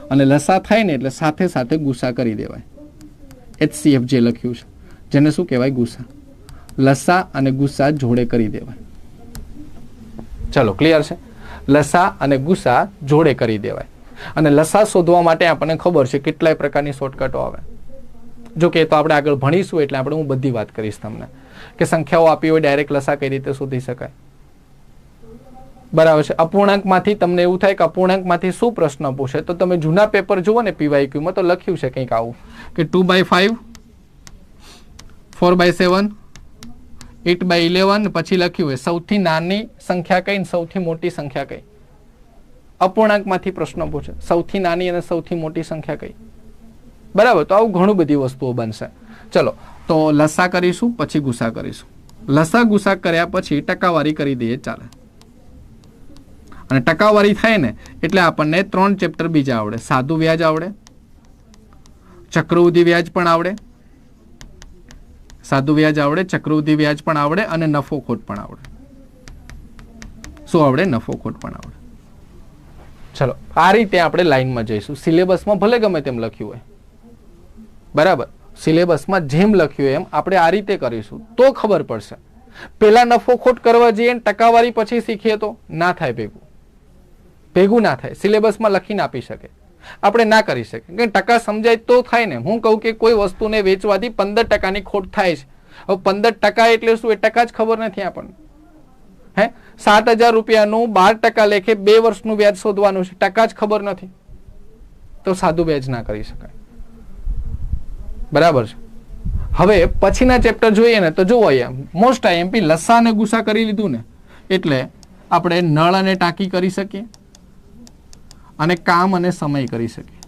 અને લસા થાય ને એટલે સાથે સાથે ગુસા કરી દેવાય. HCF જે લખ્યું છે, જેને શું કહેવાય? ગુસા. લસા અને ગુસા જોડે કરી દેવાય. ચલો, ક્લિયર છે? લસા અને ગુસા જોડે કરી દેવાય. અને લસા શોધવા માટે આપણને ખબર છે કેટલાય પ્રકારની શોર્ટકટો આવે. જો કે તો આપણે આગળ ભણીશું એટલે આપણે હું બધી વાત કરીશ તમને કે સંખ્યાઓ આપી હોય ડાયરેક્ટ લસા કઈ રીતે શોધી શકાય, બરાબર છે. અપૂર્ણાંકમાંથી તમને એવું થાય કે અપૂર્ણાંકમાંથી શું પ્રશ્ન પૂછે, તો તમે જૂના પેપર જુઓ ને PYQ માં તો લખ્યું છે કંઈક આવું કે 2/5, 4/7, 8/11, પછી લખ્યું હોય સૌથી નાની સંખ્યા કઈ ને સૌથી મોટી સંખ્યા કઈ. અપૂર્ણાંકમાંથી પ્રશ્ન પૂછે, સૌથી નાની અને સૌથી મોટી સંખ્યા કઈ, બરાબર. તો આવું ઘણું બધી વસ્તુઓ બનશે. ચલો, તો લસા કરીશું, પછી ગુસા કરીશું. લસા ગુસા કર્યા પછી ટકાવારી કરી દઈએ, ચાલે. અને ટકાવારી થાય ને એટલે આપણને 3 ચેપ્ટર બીજા આવડે. સાદું વ્યાજ આવડે, ચક્રવૃદ્ધિ વ્યાજ પણ આવડે, સાદું વ્યાજ આવડે, ચક્રવૃદ્ધિ વ્યાજ પણ આવડે, અને નફો ખોટ પણ આવડે. શું આવડે? નફો ખોટ પણ આવડે. ચલો, આ રીતે આપણે લાઈનમાં જઈશું. સિલેબસમાં ભલે ગમે તેમ લખ્યું હોય, બરાબર. સિલેબસમાં જેમ લખ્યું એમ આપણે આ રીતે કરીશું તો ખબર પડશે. પેલા નફો ખોટ કરવા જઈએ ટકાવારી પછી શીખીએ તો ના થાય, ભેગું ના થાય. સિલેબસમાં લખીને આપી શકે, આપણે ના કરી શકીએ. કે ટકા સમજાય તો થાય ને. હું કહું કે કોઈ વસ્તુને વેચવાથી 15% ખોટ થાય છે. હવે 15% એટલે શું? એ ટકા જ ખબર નથી આપણને. 7,000 રૂપિયાનું 12% લેખે 2 વર્ષનું વ્યાજ શોધવાનું છે, ટકા જ ખબર નથી તો સાદું વ્યાજ ના કરી શકાય. બરાબર છે. હવે પછીના ચેપ્ટર જોઈએ ને તો જુઓ, અહીંયા મોસ્ટ આઈએમપી લસા અને ગુસા કરી લીધું ને, એટલે આપણે નળ અને ટાંકી કરી શકીએ અને કામ અને સમય કરી શકીએ.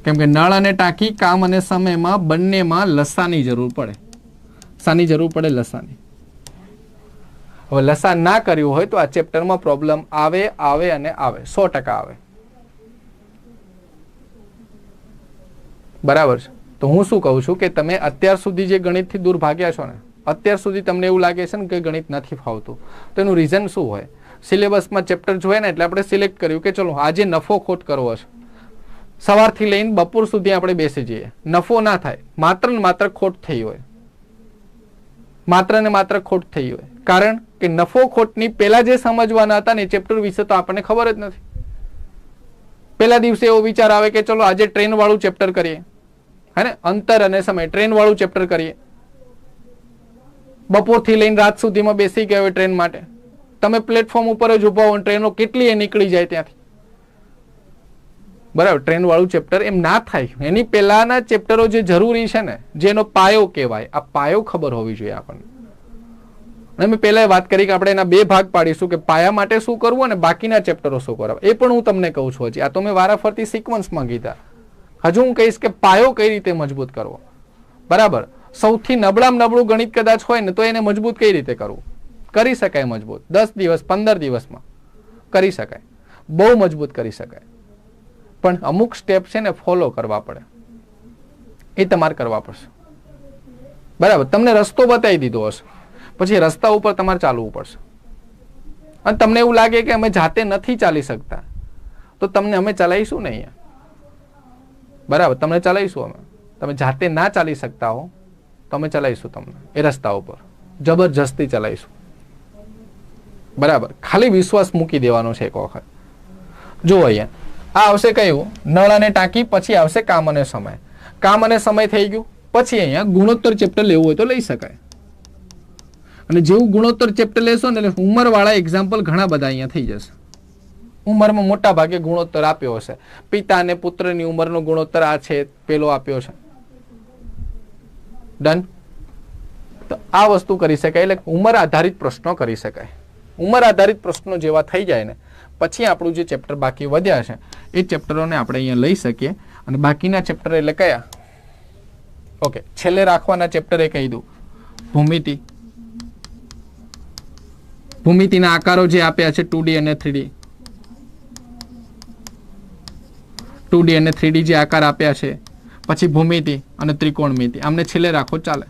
કેમ કે નળ અને ટાંકી, કામ અને સમયમાં બંનેમાં લસાની જરૂર પડે. શાની જરૂર પડે? લસાની. હવે લસા ના કર્યું હોય તો આ ચેપ્ટરમાં પ્રોબ્લેમ આવે અને આવે, 100% આવે. બરાબર છે. તો હું શું કહું છું કે તમે અત્યાર સુધી જે ગણિતથી દૂર ભાગ્યા છો ને, અત્યાર સુધી તમને એવું લાગે છે ને કે ગણિત નથી ફાવતું, તો એનું રીઝન શું હોય? સિલેબસમાં ચેપ્ટર જોઈએ ને એટલે આપણે સિલેક્ટ કર્યું કે ચલો આજે નફો ખોટ કરવો છે, સવારથી લઈને બપોર સુધી આપણે બેસી જઈએ, નફો ના થાય, માત્ર ને માત્ર ખોટ થઈ હોય, માત્ર ને માત્ર ખોટ થઈ હોય. કારણ કે નફો ખોટની પેલા જે સમજવાના હતા ને ચેપ્ટર વિશે તો આપણને ખબર જ નથી. પેલા દિવસે એવો વિચાર આવે કે ચલો આજે ટ્રેન વાળું ચેપ્ટર કરીએ, હે ને, અંતર અને સમય, ટ્રેન વાળું ચેપ્ટર કરીએ. બપોરથી લઈને રાત સુધીમાં બેસી ગયા હોય ટ્રેન માટે, તમે પ્લેટફોર્મ ઉપર જ ઉભા હો, ટ્રેનો કેટલી એ નીકળી જાય ત્યાંથી. બરાબર, ટ્રેન વાળું ચેપ્ટર એમ ના થાય. એની પહેલાના ચેપ્ટરો જે જરૂરી છે ને, જેનો પાયો કહેવાય, આ પાયો ખબર હોવી જોઈએ આપણને. અને મેં પહેલા વાત કરી કે આપણે એના 2 ભાગ પાડીશું કે પાયા માટે શું કરવું અને બાકીના ચેપ્ટરો શું કરવા. એ પણ હું તમને કહું છું. હજી આ તો મેં વારાફરતી સિક્વન્સમાં કીધા. હજુ હું કહીશ કે પાયો કઈ રીતે મજબૂત કરવો. બરાબર, સૌથી નબળામાં નબળું ગણિત કદાચ હોય ને તો એને મજબૂત કઈ રીતે કરવું? કરી શકાય મજબૂત, 10 દિવસ 15 દિવસમાં કરી શકાય, બહુ મજબૂત કરી શકાય. પણ અમુક સ્ટેપ છે ને ફોલો કરવા પડે, એ તમારે કરવા પડશે. બરાબર, તમને રસ્તો બતાવી દીધો હશે, પછી રસ્તા ઉપર તમારે ચાલવું પડશે. અને તમને એવું લાગે કે અમે જાતે નથી ચાલી શકતા તો તમને અમે ચલાવીશું ને અહીંયા. બરાબર, તમને ચલાવીશું અમે. તમે જાતે ના ચાલી શકતા હો તો અમે ચલાવીશું તમને એ રસ્તા ઉપર, જબરજસ્તી ચલાવીશું. બરાબર, ખાલી વિશ્વાસ મૂકી દેવાનો છે એક વખત. જુઓ અહીંયા આ આવશે કયું? નળ અને ટાંકી. પછી આવશે કામ અને સમય. કામ અને સમય થઈ ગયું. પછી અહીંયા ગુણોત્તર ચેપ્ટર લેવું હોય તો લઈ શકાય. અને જેવું ગુણોત્તર ચેપ્ટર લેશો ને એટલે ઉંમરવાળા એક્ઝામ્પલ ઘણા બધા અહીંયા થઈ જશે. ઉંમરમાં મોટા ભાગે ગુણોત્તર આપ્યો હશે. પિતા અને પુત્રની ઉંમરનો ગુણોત્તર આ છે, પેલો આપ્યો છે. ડન. તો આ વસ્તુ કરી શકાય. એટલે ઉંમર આધારિત પ્રશ્નો કરી શકાય. ઉંમર આધારિત પ્રશ્નો જેવા થઈ જાય ને પછી આપણું જે ચેપ્ટર બાકી વધ્યા છે એ ચેપ્ટરોને આપણે અહીંયા લઈ શકીએ. અને બાકીના ચેપ્ટર એટલે કયા? ઓકે, છેલ્લે રાખવાના ચેપ્ટર એ કહી દઉં. ભૂમિતિ. ભૂમિતિના આકારો જે આપ્યા છે 2D અને 3D. 2D અને 3D જે આકાર આપ્યા છે, પછી ભૂમિતિ અને ત્રિકોણમિતિ, આમને છેલ્લે રાખો ચાલે.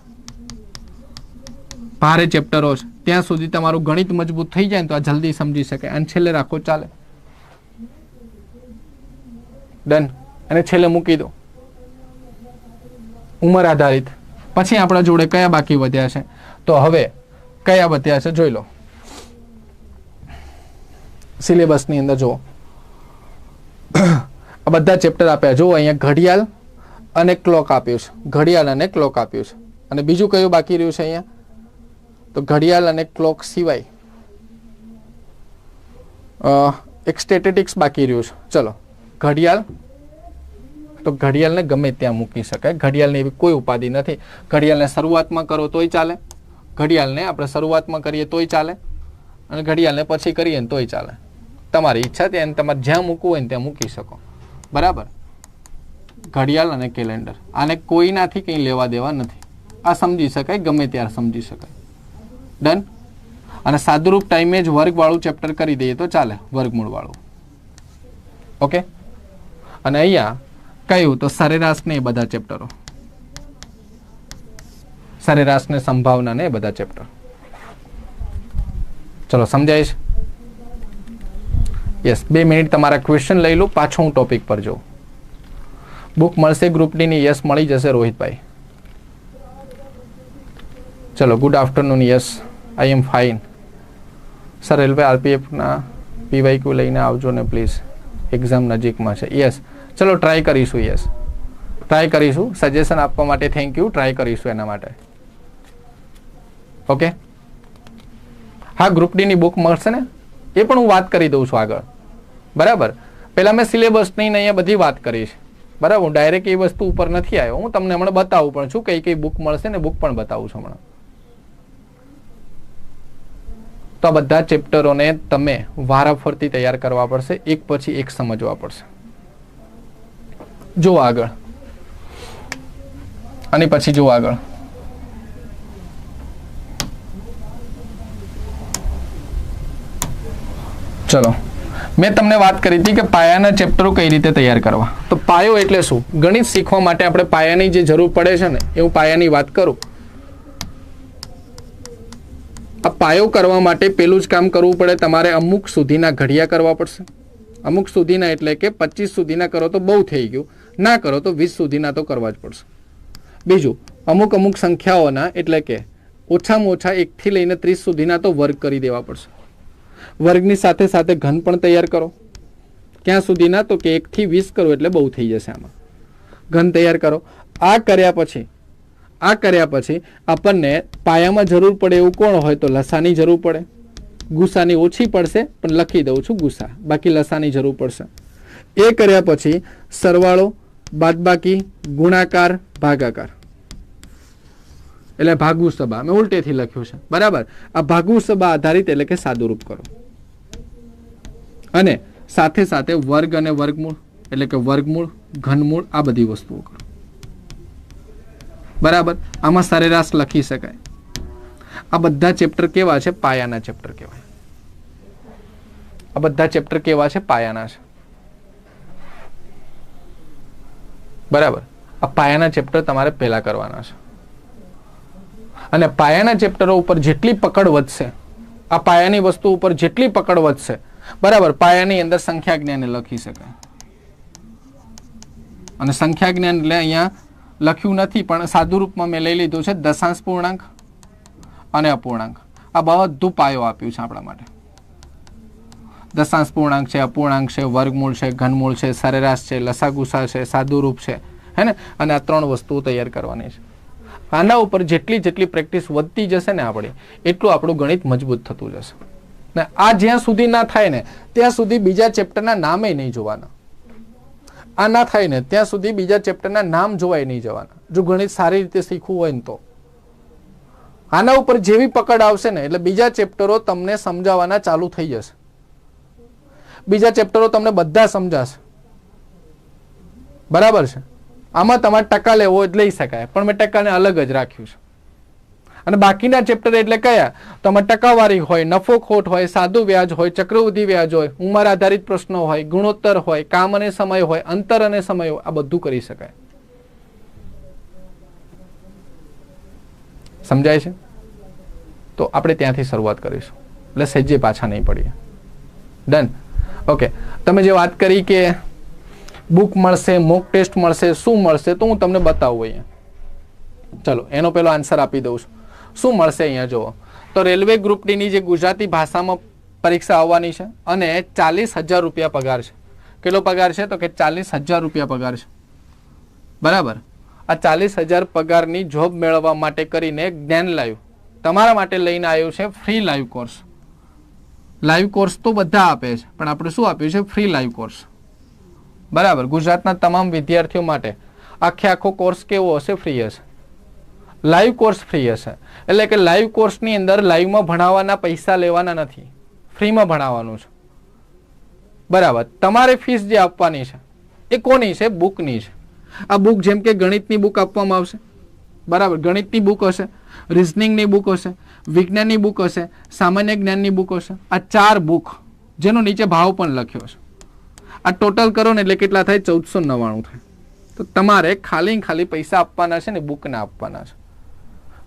ભારે ચેપ્ટરો છે ત્યાં સુધી તમારું ગણિત મજબૂત થઈ જાય ને તો આ જલ્દી સમજી શકાય. અને છેલ્લે રાખો ચાલે. ડન. અને છેલ્લે મૂકી દો ઉંમર આધારિત. પછી આપણા જોડે કયા બાકી વધ્યા છે? તો હવે કયા વધ્યા છે જોઈ લો. સિલેબસની અંદર જુઓ, આ બધા ચેપ્ટર આપ્યા. જુઓ અહીંયા ઘડિયાળ અને ક્લોક આપ્યું છે. ઘડિયાળ અને ક્લોક આપ્યું છે. અને બીજું કયું બાકી રહ્યું છે અહીંયા? તો ઘડિયાળ અને ક્લોક સિવાય એક સ્ટેટિસ્ટિક્સ બાકી રહ્યું છે. ચલો, ઘડિયાળ, તો ઘડિયાળને ગમે ત્યાં મૂકી શકાય. ઘડિયાળની એવી કોઈ ઉપાધિ નથી. ઘડિયાળને શરૂઆતમાં કરો તોય ચાલે, ઘડિયાળને આપણે શરૂઆતમાં કરીએ તોય ચાલે, અને ઘડિયાળને પછી કરીએ ને તોય ચાલે. તમારી ઈચ્છા ત્યાં તમારે જ્યાં મૂકવું હોય ને ત્યાં મૂકી શકો. બરાબર. ઘડિયાળ અને કેલેન્ડર, આને કોઈનાથી કંઈ લેવા દેવા નથી. આ સમજી શકાય, ગમે ત્યારે સમજી શકાય. ડન. અને સાદુરૂપ ટાઈમે જ વર્ગવાળું ચેપ્ટર કરી દઈએ તો ચાલે, વર્ગમૂળ વાળું. ઓકે. અને અહીંયા કયું? તો સરેરાશ ને એ બધા ચેપ્ટરો, સરેરાશ ને સંભાવના ને એ બધા ચેપ્ટર. ચલો, સમજાય છે? યસ. 2 મિનિટ તમારા ક્વેશ્ચન લઈ લો, પાછો હું ટોપિક પર જાઉં. બુક મળશે ગ્રુપ ડી ની? યસ, મળી જશે રોહિતભાઈ. ચલો, good afternoon. Yes, I am fine. Sir, railway આરપીએફના પીવાયક્યુ લઈને આવજો ને પ્લીઝ, એક્ઝામ નજીકમાં છે. યસ, ચલો ટ્રાય કરીશું. યસ, ટ્રાય કરીશું. સજેશન આપવા માટે થેન્ક યુ. ટ્રાય કરીશું એના માટે. ઓકે, હા, ગ્રુપ ડી ની બુક મળશે ને, એ પણ હું વાત કરી દઉં છું આગળ. બરાબર, પહેલાં મેં સિલેબસની અહીંયા બધી વાત કરી છે. બરાબર, હું ડાયરેક્ટ એ વસ્તુ ઉપર નથી આવ્યો. હું તમને હમણાં બતાવું પણ છું કઈ કઈ બુક મળશે ને, બુક પણ બતાવું છું હમણાં. તો આ બધા ચેપ્ટરોને તમે વારાફરતી તૈયાર કરવા પડશે, એક પછી એક સમજવા પડશે. જો આગળ, અને પછી જો આગળ. ચલો, મેં તમને વાત કરી હતી કે પાયાના ચેપ્ટરો કઈ રીતે તૈયાર કરવા. તો પાયો એટલે શું? ગણિત શીખવા માટે આપણે પાયાની જે જરૂર પડે છે ને, એ હું પાયાની વાત કરું. આ પાયો કરવા માટે પેલું જ કામ કરવું પડે, તમારે અમુક સુધીના ઘડિયા કરવા પડશે. અમુક સુધીના એટલે કે 25 સુધીના કરો તો બહુ થઈ ગયું, ના કરો તો 20 સુધીના તો કરવા જ પડશે. બીજું, અમુક સંખ્યાઓના એટલે કે ઓછામાં ઓછા 1 થી લઈને 30 સુધીના તો વર્ગ કરી દેવા પડશે. વર્ગની સાથે સાથે ઘન પણ તૈયાર કરો. ક્યાં સુધીના? તો કે 1 થી 20 કરો એટલે બહુ થઈ જશે. આમાં ઘન તૈયાર કરો. આ કર્યા પછી આપણને પાયામાં જરૂર પડે એવું કોણ હોય? તો લસાની જરૂર પડે. ગુસાની ઓછી પડશે, પણ લખી દઉં છું ગુસા, બાકી લસાની જરૂર પડશે. એ કર્યા પછી સરવાળો, બાદબાકી, ગુણાકાર, ભાગાકાર, એટલે ભાગુસબા. મેં ઉલટેથી લખ્યું છે. બરાબર, આ ભાગુસબા આધારિત એટલે કે સાદુરૂપ કરો. અને સાથે સાથે વર્ગ અને વર્ગમૂળ એટલે કે વર્ગમૂળ, ઘનમૂળ, આ બધી વસ્તુઓ કરો. બરાબર, આમાં સરેરાશ લખી શકાય. આ બધા ચેપ્ટર કેવા છે? પાયાના ચેપ્ટર કહેવાય. આ બધા ચેપ્ટર કેવા છે? પાયાના છે. બરાબર, આ પાયાના ચેપ્ટર તમારે પહેલા કરવાના છે. અને પાયાના ચેપ્ટરો ઉપર જેટલી પકડ વધશે, આ પાયાની વસ્તુ ઉપર જેટલી પકડ વધશે, બરાબર, પાયાની અંદર સંખ્યા જ્ઞાન લખી શકાય. અને સંખ્યા જ્ઞાન એટલે અહીંયા લખ્યું નથી, પણ સાદુ રૂપમાં મેં લઈ લીધું છે દશાંશ પૂર્ણાંક અને અપૂર્ણાંક. આ બધું પાયો આપ્યું છે આપણા માટે. દશાંશ પૂર્ણાંક છે, અપૂર્ણાંક છે, વર્ગમૂળ છે, ઘનમૂળ છે, સરેરાશ છે, લસાગુસા છે, સાદુરૂપ છે, હે ને? અને આ 3 વસ્તુઓ તૈયાર કરવાની છે. આના ઉપર જેટલી પ્રેક્ટિસ વધતી જશે ને આપણી, એટલું આપણું ગણિત મજબૂત થતું જશે. ને આ જ્યાં સુધી ના થાય ને ત્યાં સુધી બીજા ચેપ્ટરના નામે નહીં જોવાના. આ ના થાય ને ત્યાં સુધી બીજા ચેપ્ટરના નામ જોવાય નહીં જવાના. જો ગણિત સારી રીતે શીખવું હોય ને તો આના ઉપર જેવી પકડ આવશે ને એટલે બીજા ચેપ્ટરો તમને સમજાવવાના ચાલુ થઈ જશે. બીજા ચેપ્ટરો તમને બધા સમજાશે. બરાબર છે. આમાં તમારે ટકા લેવો લઈ શકાય, પણ મેં ટકાને અલગ જ રાખ્યું છે. અને બાકીના ચેપ્ટર એટલે કયા? તમારે ટકાવારી હોય, નફો ખોટ હોય, સાદું વ્યાજ હોય, ચક્રવૃદ્ધિ વ્યાજ હોય, ઉંમર આધારિત પ્રશ્નો હોય, ગુણોત્તર હોય, કામ અને સમય હોય, અંતર અને સમય હોય, આ બધું કરી શકાય. સમજાય છે? તો આપણે ત્યાંથી શરૂઆત કરીશું, એટલે સહેજે પાછા નહીં પડીએ. ડન. ઓકે, તમે જે વાત કરી કે બુક મળશે, મોક ટેસ્ટ મળશે, શું મળશે, તો હું તમને બતાવું અહીંયા. ચલો, એનો પેલો આન્સર આપી દઉં છું. શું મળશે અહીંયા જુઓ. તો રેલવે ગ્રુપ ડી ની જે ગુજરાતી ભાષામાં પરીક્ષા આવવાની છે અને 40,000 રૂપિયા પગાર છે. કેટલો પગાર છે? તો કે 40,000 રૂપિયા પગાર છે. બરાબર, આ 40,000 પગારની જોબ મેળવવા માટે કરીને જ્ઞાન લાઈવ તમારા માટે લઈને આવ્યું છે free live course. Live course તો બધા આપે છે, પણ આપણે શું આપ્યું છે? Free live course. બરાબર, ગુજરાતના તમામ વિદ્યાર્થીઓ માટે આખો કોર્સ કેવો હશે? ફ્રી હશે. લાઈવ કોર્સ ફ્રી હશે, એટલે કે લાઈવ કોર્સની અંદર લાઈવમાં ભણાવવાના પૈસા લેવાના નથી, ફ્રીમાં ભણાવવાનું છે. બરાબર, તમારે ફીસ જે આપવાની છે એ કોની છે? બુકની છે. આ બુક જેમ કે ગણિતની બુક આપવામાં આવશે. બરાબર, ગણિતની બુક હશે, રિઝનિંગની બુક હશે, વિજ્ઞાનની બુક હશે, સામાન્ય જ્ઞાનની બુક હશે. આ 4 બુક જેનો નીચે ભાવ પણ લખ્યો છે. આ ટોટલ કરો ને એટલે કેટલા થાય? 1499 થાય. તો તમારે ખાલી પૈસા આપવાના છે ને બુકના આપવાના છે.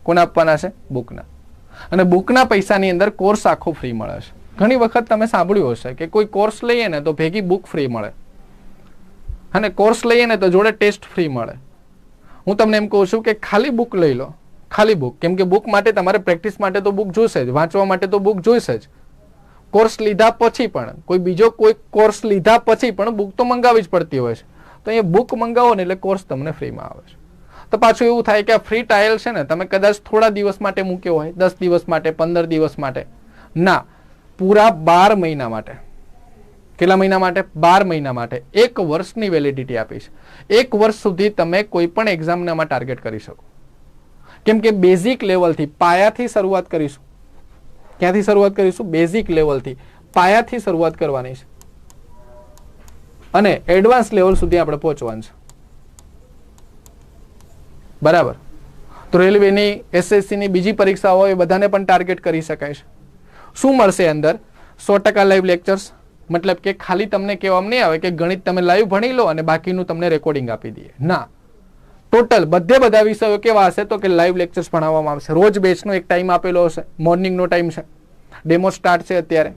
કોના આપવાના છે? બુકના. અને બુકના પૈસાની અંદર કોર્સ આખો ફ્રી મળે છે. ઘણી વખત તમે સાંભળ્યું હશે કે કોઈ કોર્સ લઈએ ને તો ભેગી બુક ફ્રી મળે. અને કોર્સ લઈએ ને તો જોડે ટેસ્ટ ફ્રી મળે. હું તમને એમ કહું છું કે ખાલી બુક લઈ લો, ખાલી બુક, કેમ કે બુક માટે તમારે પ્રેક્ટિસ માટે તો બુક જોઈશે જ, વાંચવા માટે તો બુક જોઈશે જ. કોર્સ લીધા પછી પણ કોઈ કોર્સ લીધા પછી પણ બુક તો મંગાવવી જ પડતી હોય છે. તો અહીંયા બુક મંગાવો ને એટલે કોર્સ તમને ફ્રીમાં આવે છે. તો પાછું એવું થાય કે આ ફ્રી ટ્રાયલ છે ને તમે કદાચ થોડા દિવસ માટે મૂક્યો હોય, 10 દિવસ માટે, 15 દિવસ માટે, ના, પૂરા 12 મહિના માટે. કેટલા મહિના માટે? 12 મહિના માટે. 1 વર્ષની વેલિડિટી આપીશ. 1 વર્ષ સુધી તમે કોઈ પણ એક્ઝામનામાં ટાર્ગેટ કરી શકો. કેમ કે બેઝિક લેવલથી, પાયાથી શરૂઆત કરીશું. ક્યાંથી શરૂઆત કરીશું? બેઝિક લેવલથી, પાયાથી શરૂઆત કરવાની છે અને એડવાન્સ લેવલ સુધી આપણે પહોંચવાનું છે. બરાબર. તો રેલવેની, એસએસસીની બીજી પરીક્ષાઓ હોય એ બધાને પણ ટાર્ગેટ કરી શકાય છે. શું મળશે અંદર? 100% લાઈવ લેક્ચર્સ. મતલબ કે ખાલી તમને કહેવામાં નહીં આવે કે ગણિત તમે લાઈવ ભણી લો અને બાકીનું તમને રેકોર્ડિંગ આપી દઈએ. ના, ટોટલ બધા વિષયો કેવા હશે તો કે લાઈવ લેક્ચર્સ ભણાવવામાં આવશે. રોજ બેચનો એક ટાઈમ આપેલો હશે, મોર્નિંગનો ટાઈમ છે, ડેમો સ્ટાર્ટ છે અત્યારે,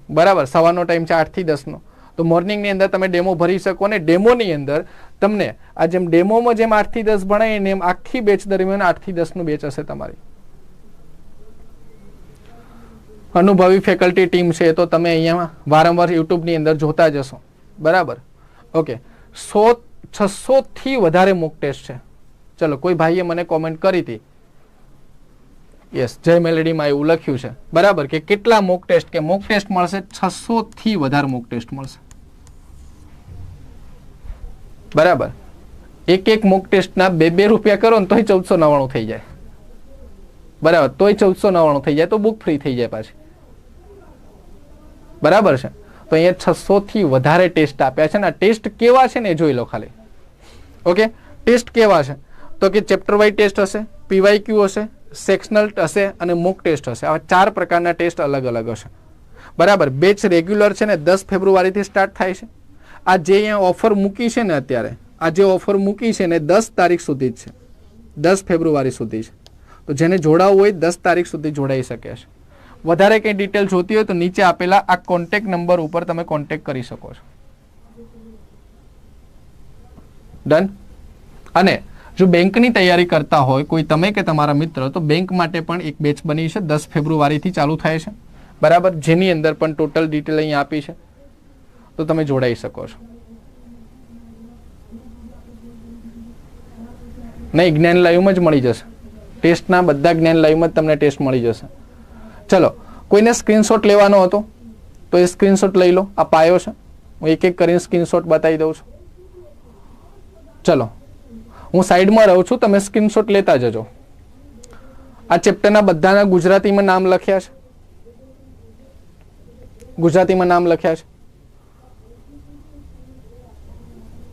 બરાબર, સવારનો ટાઈમ છે 8 થી 10 નો. તો મોર્નિંગની અંદર તમે ડેમો ભરી શકો ને ડેમોની અંદર તમને આ જેમ ડેમોમાં જેમ 8 થી 10 ભણાય ને એમ આખી બેચ દરમિયાન 8 થી 10 નું બેચ હશે તમારી. અનુભવી ફેકલ્ટી ટીમ છે તો તમે અહીંયા વારંવાર યુટ્યુબની અંદર જોતા જશો. બરાબર. ઓકે. 600 થી વધારે મોક ટેસ્ટ છે. ચલો, કોઈ ભાઈએ મને કોમેન્ટ કરી હતી, યસ, જય મેલેડીમાં એવું લખ્યું છે, બરાબર, કે કેટલા મોક ટેસ્ટ, કે મોક ટેસ્ટ મળશે 600 થી વધારે મોક ટેસ્ટ મળશે. બરાબર. એક મોક ટેસ્ટના 2 રૂપિયા કરો ને તોય 1499 થઈ જાય. બરાબર, તોય 1499 થઈ જાય, તો બુક ફ્રી થઈ જાય પાછી. બરાબર છે. તો અહીંયા 600 થી વધારે ટેસ્ટ આપ્યા છે ને. આ ટેસ્ટ કેવા છે ને એ જોઈ લો ખાલી. ઓકે, ટેસ્ટ કેવા છે તો કે ચેપ્ટર વાઇઝ ટેસ્ટ હશે, પીવાયક્યુ હશે, સેક્શનલ હશે અને મોક ટેસ્ટ હશે. આવા 4 પ્રકારના ટેસ્ટ અલગ અલગ હશે. બરાબર. બેચ રેગ્યુલર છે ને 10 ફેબ્રુઆરીથી સ્ટાર્ટ થાય છે. આ જે અહીંયા ઓફર મૂકી છે ને અત્યારે, આ જે ઓફર મૂકી છે ને 10 તારીખ સુધી જ છે, 10 ફેબ્રુઆરી સુધી છે. તો જેને જોડાવવું હોય 10 તારીખ સુધી જોડાઈ શકે છે. વધારે કંઈ ડિટેલ જોતી હોય તો નીચે આપેલા આ કોન્ટેક્ટ નંબર ઉપર તમે કોન્ટેક્ટ કરી શકો છો. ડન. અને જો બેંકની તૈયારી કરતા હોય કોઈ તમે કે તમારા મિત્ર, તો બેંક માટે પણ એક બેચ બની છે, 10 ફેબ્રુઆરીથી ચાલુ થાય છે. બરાબર. જેની અંદર પણ ટોટલ ડિટેલ અહીં આપી છે, તો તમે જોડાઈ શકો છો. નહીં, જ્ઞાન લાઈવમાં જ મળી જશે. ટેસ્ટના બધા જ્ઞાન લાઈવમાં જ તમને ટેસ્ટ મળી જશે. ચલો, કોઈને સ્ક્રીનશોટ લેવાનો હતો તો એ સ્ક્રીનશોટ લઈ લો. આ પાયો છે, હું એક કરીને સ્ક્રીનશોટ બતાવી દઉં છું. ચલો, હું સાઈડમાં રહું છું, તમે સ્ક્રીનશોટ લેતા જજો. આ ચેપ્ટરના બધાના ગુજરાતીમાં નામ લખ્યા છે, ગુજરાતીમાં નામ લખ્યા છે.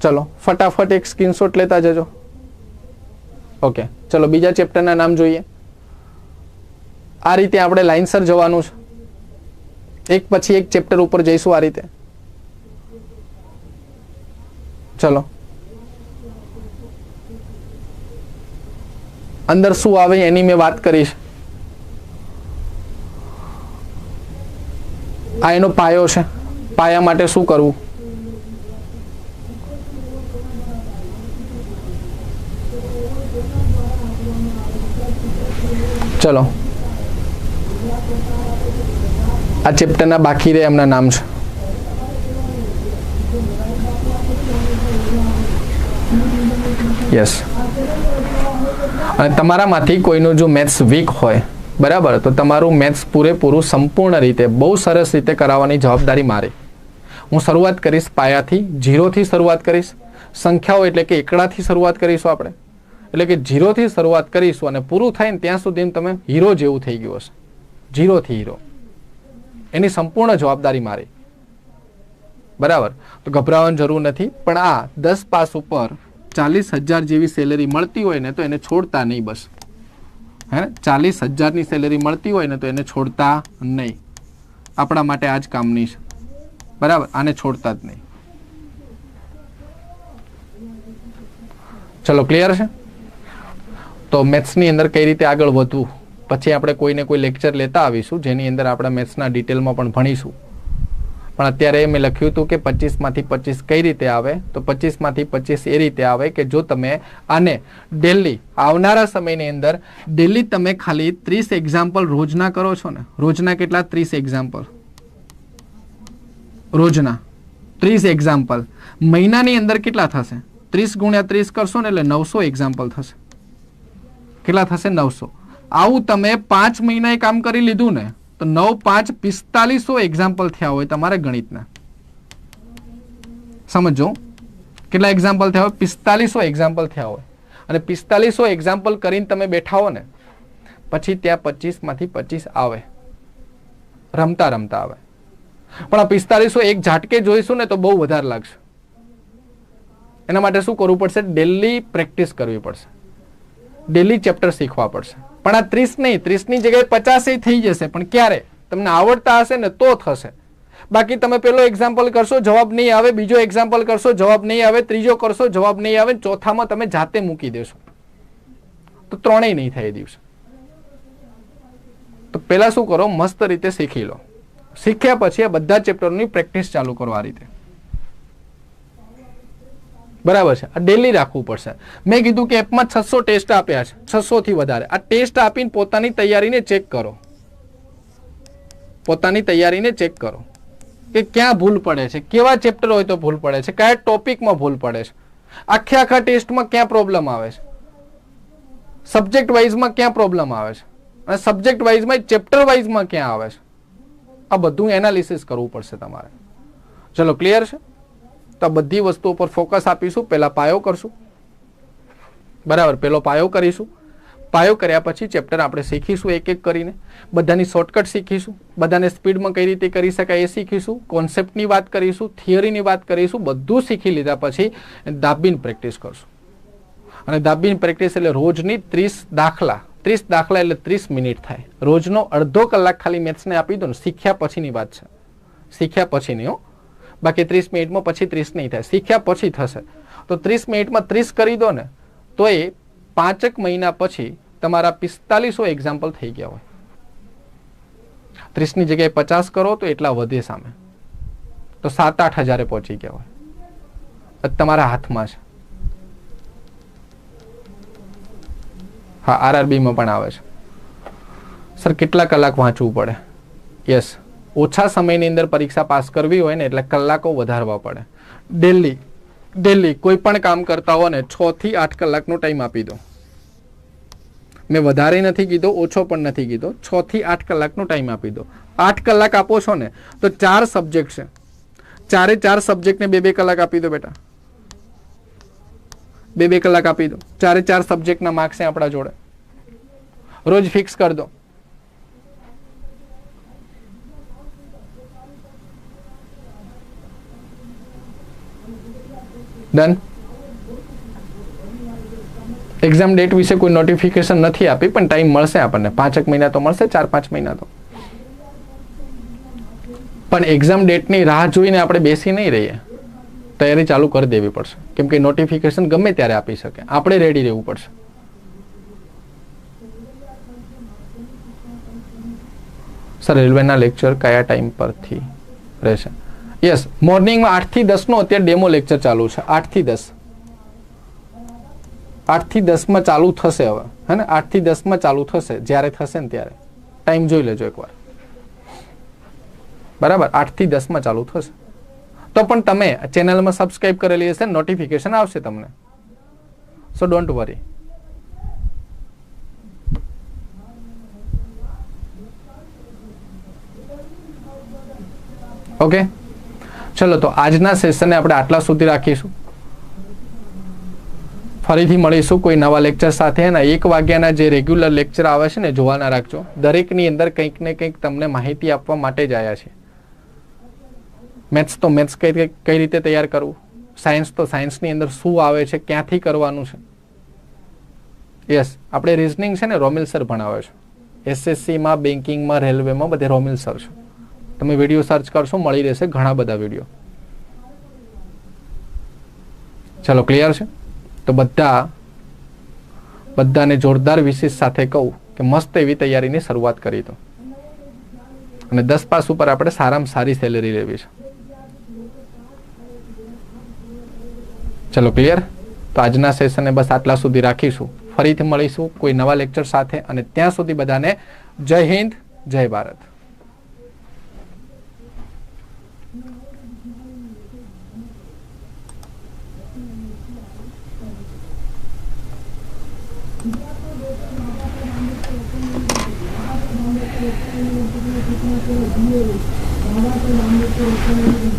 ચલો, ફટાફટ એક સ્ક્રીનશોટ લેતા જજો. ઓકે, ચલો બીજા ચેપ્ટરના નામ જોઈએ. આ રીતે આપણે લાઇનસર જવાનું છે, એક પછી એક ચેપ્ટર ઉપર જઈશું આ રીતે. ચલો, અંદર શું આવે એની મેં વાત કરીશ. આ એનો પાયો છે. પાયા માટે શું કરવું? ચલો, આ ચેપ્ટરના બાકી રહે એમના નામ છે. યસ. અને તમારામાંથી કોઈનું જો મેથ્સ વીક હોય, બરાબર, તો તમારું મેથ્સ પૂરેપૂરું સંપૂર્ણ રીતે બહુ સરસ રીતે કરાવવાની જવાબદારી મારી. હું શરૂઆત કરીશ પાયાથી, 0 થી શરૂઆત કરીશ. સંખ્યાઓ એટલે કે એકડાથી શરૂઆત કરીશું આપણે, એટલે કે 0 થી શરૂઆત કરીશું અને પૂરું થાય ને ત્યાં સુધી તમે હીરો જેવું થઈ ગયું હશે. 0 થી હીરો, એની સંપૂર્ણ જવાબદારી મારી. બરાબર. તો ગભરાવાની જરૂર નથી. પણ આ 10 પાસ ઉપર 40,000 જેવી સેલેરી મળતી હોય ને તો એને છોડતા નહીં. બસ, હે ને, 40,000ની સેલેરી મળતી હોય ને તો એને છોડતા નહીં. આપણા માટે આ જ કામની છે. બરાબર. આને છોડતા જ નહીં. ચલો, ક્લિયર છે? તો મેથ્સની અંદર કઈ રીતે આગળ વધવું, પછી આપણે કોઈને કોઈ લેક્ચર લેતા આવીશું જેની અંદર આપણે મેથ્સના ડિટેલમાં પણ ભણીશું. પણ અત્યારે મેં લખ્યું હતું કે 25 માંથી 25 કઈ રીતે આવે, તો 25 માંથી 25 એ રીતે આવે કે જો તમે આને ડેલી આવનારા સમયની અંદર ડેલી તમે ખાલી 30 એક્ઝામ્પલ રોજના કરો છો ને, રોજના કેટલા 30 એક્ઝામ્પલ, રોજના 30 એક્ઝામ્પલ, મહિનાની અંદર કેટલા થશે 30 ગુણ્યા 30 કરશો ને એટલે 900 એક્ઝામ્પલ થશે. કેટલા થશે 900. આવું તમે 5 મહિનાએ કામ કરી લીધું ને તો 9 5 4500 એક્ઝામ્પલ થયા હોય તમારે ગણિતના. સમજો કેટલા એક્ઝામ્પલ થયા હોય, 4500 એક્ઝામ્પલ થયા હોય અને 4500 એક્ઝામ્પલ કરીને તમે બેઠા હો ને પછી ત્યાં 25 માંથી 25 આવે, રમતા રમતા આવે. પણ આ 4500 એક ઝાટકે જોઈશું ને તો બહુ વધારે લાગશે. એના માટે શું કરવું પડશે, ડેલી પ્રેક્ટિસ કરવી પડશે, ડેલી ચેપ્ટર શીખવા પડશે. પણ આ 30 નહીં, 30ની જગ્યાએ 50 થઈ જશે, પણ ક્યારે તમને આવડતા હશે ને તો થશે. બાકી તમે પેલો એક્ઝામ્પલ કરશો જવાબ નહીં આવે, બીજો એક્ઝામ્પલ કરશો જવાબ નહીં આવે, ત્રીજો કરશો જવાબ નહીં આવે, ચોથામાં તમે જાતે મૂકી દેશો તો ત્રણેય નહીં થાય એ દિવસે. તો પેલા શું કરો, મસ્ત રીતે શીખી લો. શીખ્યા પછી આ બધા ચેપ્ટરોની પ્રેક્ટિસ ચાલુ કરો આ રીતે. બરાબર છે, આ ડેલી રાખવું પડશે. મેં કીધું કે એપમાં 600 ટેસ્ટ આપ્યા છે, 600 થી વધારે. આ ટેસ્ટ આપીને પોતાની તૈયારીને ચેક કરો, પોતાની તૈયારીને ચેક કરો કે ક્યાં ભૂલ પડે છે, કેવા ચેપ્ટર હોય તો ભૂલ પડે છે, કયા ટોપિકમાં ભૂલ પડે છે, આખા ટેસ્ટમાં ક્યાં પ્રોબ્લેમ આવે છે, સબ્જેક્ટ વાઇઝમાં ક્યાં પ્રોબ્લેમ આવે છે અને સબ્જેક્ટ વાઇઝમાં ચેપ્ટર વાઇઝમાં ક્યાં આવે છે. આ બધું એનાલિસિસ કરવું પડશે તમારે. ચલો ક્લિયર છે? તો આ બધી વસ્તુઓ પર ફોકસ આપીશું. પહેલા પાયો કરશું, બરાબર, પેલો પાયો કરીશું. પાયો કર્યા પછી ચેપ્ટર આપણે શીખીશું એક એક કરીને. બધાની શોર્ટકટ શીખીશું, બધાને સ્પીડમાં કઈ રીતે કરી શકાય એ શીખીશું, કોન્સેપ્ટની વાત કરીશું, થિયરીની વાત કરીશું. બધું શીખી લીધા પછી દાબીને પ્રેક્ટિસ કરશું. અને દાબીને પ્રેક્ટિસ એટલે રોજની 30 દાખલા, 30 દાખલા એટલે 30 મિનિટ થાય. રોજનો અડધો કલાક ખાલી મેથ્સને આપી દો ને. શીખ્યા પછીની વાત છે, શીખ્યા પછીની હો. બાકી 30 મિનિટમાં પછી 30 નહીં થાય, શીખ્યા પછી થશે. તો 30 મિનિટમાં 30 કરી દો ને તો એ 5 મહિના પછી તમારા 4500 એક્ઝામ્પલ થઈ ગયા હોય. 30ની જગ્યાએ 50 કરો તો એટલા વધે સામે, તો 7-8 હજારે પહોંચી ગયા હોય. તમારા હાથમાં છે. હા, આરઆરબીમાં પણ આવે છે. સર કેટલા કલાક વાંચવું પડે? યસ, ઓછા સમયની અંદર પરીક્ષા પાસ કરવી હોય ને એટલે કલાકો વધારવા પડે. ડેલી કોઈ પણ કામ કરતા હો ને 6 થી 8 કલાકનો ટાઈમ આપી દો. મેં વધારે નથી કીધો, ઓછો પણ નથી કીધો. 6 થી 8 કલાકનો ટાઈમ આપી દો. 8 કલાક આપો છો ને તો 4 સબ્જેક્ટ છે, 4 સબ્જેક્ટને 2 કલાક આપી દો બેટા. 2 કલાક આપી દો. 4 સબ્જેક્ટના માર્ક્સ છે આપણા જોડે. રોજ ફિક્સ કરી દો. ડન. એક્ઝામ ડેટ વિશે કોઈ નોટિફિકેશન નથી આપી, પણ ટાઈમ મળશે આપણને. 5 મહિના તો મળશે, 4-5 મહિના તો. પણ એક્ઝામ ડેટની રાહ જોઈને આપણે બેસી નહીં રહીએ, તૈયારી ચાલુ કરી દેવી પડશે. કેમ કે નોટિફિકેશન ગમે ત્યારે આપી શકે, આપણે રેડી રહેવું પડશે. સર રેલવેના લેક્ચર કયા ટાઈમ પરથી રહેશે? યસ, મોર્નિંગમાં 8 થી 10 નો અત્યારે ડેમો લેક્ચર ચાલુ છે. 8 થી 10, 8 થી 10 ચાલુ થશે હવે, હે ને? 8 થી 10 ચાલુ થશે. જ્યારે થશે ને ત્યારે ટાઈમ જોઈ લેજો એકવાર, બરાબર. 8 થી 10 ચાલુ થશે. તો પણ તમે ચેનલમાં સબસ્ક્રાઇબ કરેલી હશે, નોટિફિકેશન આવશે તમને. સો ડોન્ટ વરી. ઓકે, ચલો તો આજના સેશનને આપણે આટલા સુધી રાખીશું. ફરીથી મળીશું કોઈ નવા લેક્ચર સાથે. અને 1 વાગ્યાના જે રેગ્યુલર લેક્ચર આવે છે ને જોવાના રાખજો. દરેકની અંદર કંઈક ને કંઈક તમને માહિતી આપવા માટે જ આવ્યા છે. મેથ્સ તો મેથ્સ કઈ રીતે તૈયાર કરવું, સાયન્સ તો સાયન્સની અંદર શું આવે છે, ક્યાંથી કરવાનું છે. યસ, આપણે રિઝનિંગ છે ને રોમિલ સર ભણાવે છે. એસએસસીમાં, બેન્કિંગમાં, રેલવેમાં બધે રોમિલ સર છે. તમે વિડીયો સર્ચ કરશો મળી રહેશે ઘણા બધા વિડીયો. ચલો ક્લિયર છે? તો બધાને જોરદાર વિશેષ સાથે કહું કે મસ્ત એવી તૈયારીની શરૂઆત કરી દો. અને 10 પાસ ઉપર આપણે સારામાં સારી સેલેરી લેવી છે. ચલો ક્લિયર? તો આજના સેશનને બસ આટલા સુધી રાખીશું. ફરીથી મળીશું કોઈ નવા લેક્ચર સાથે, અને ત્યાં સુધી બધાને જય હિન્દ, જય ભારત.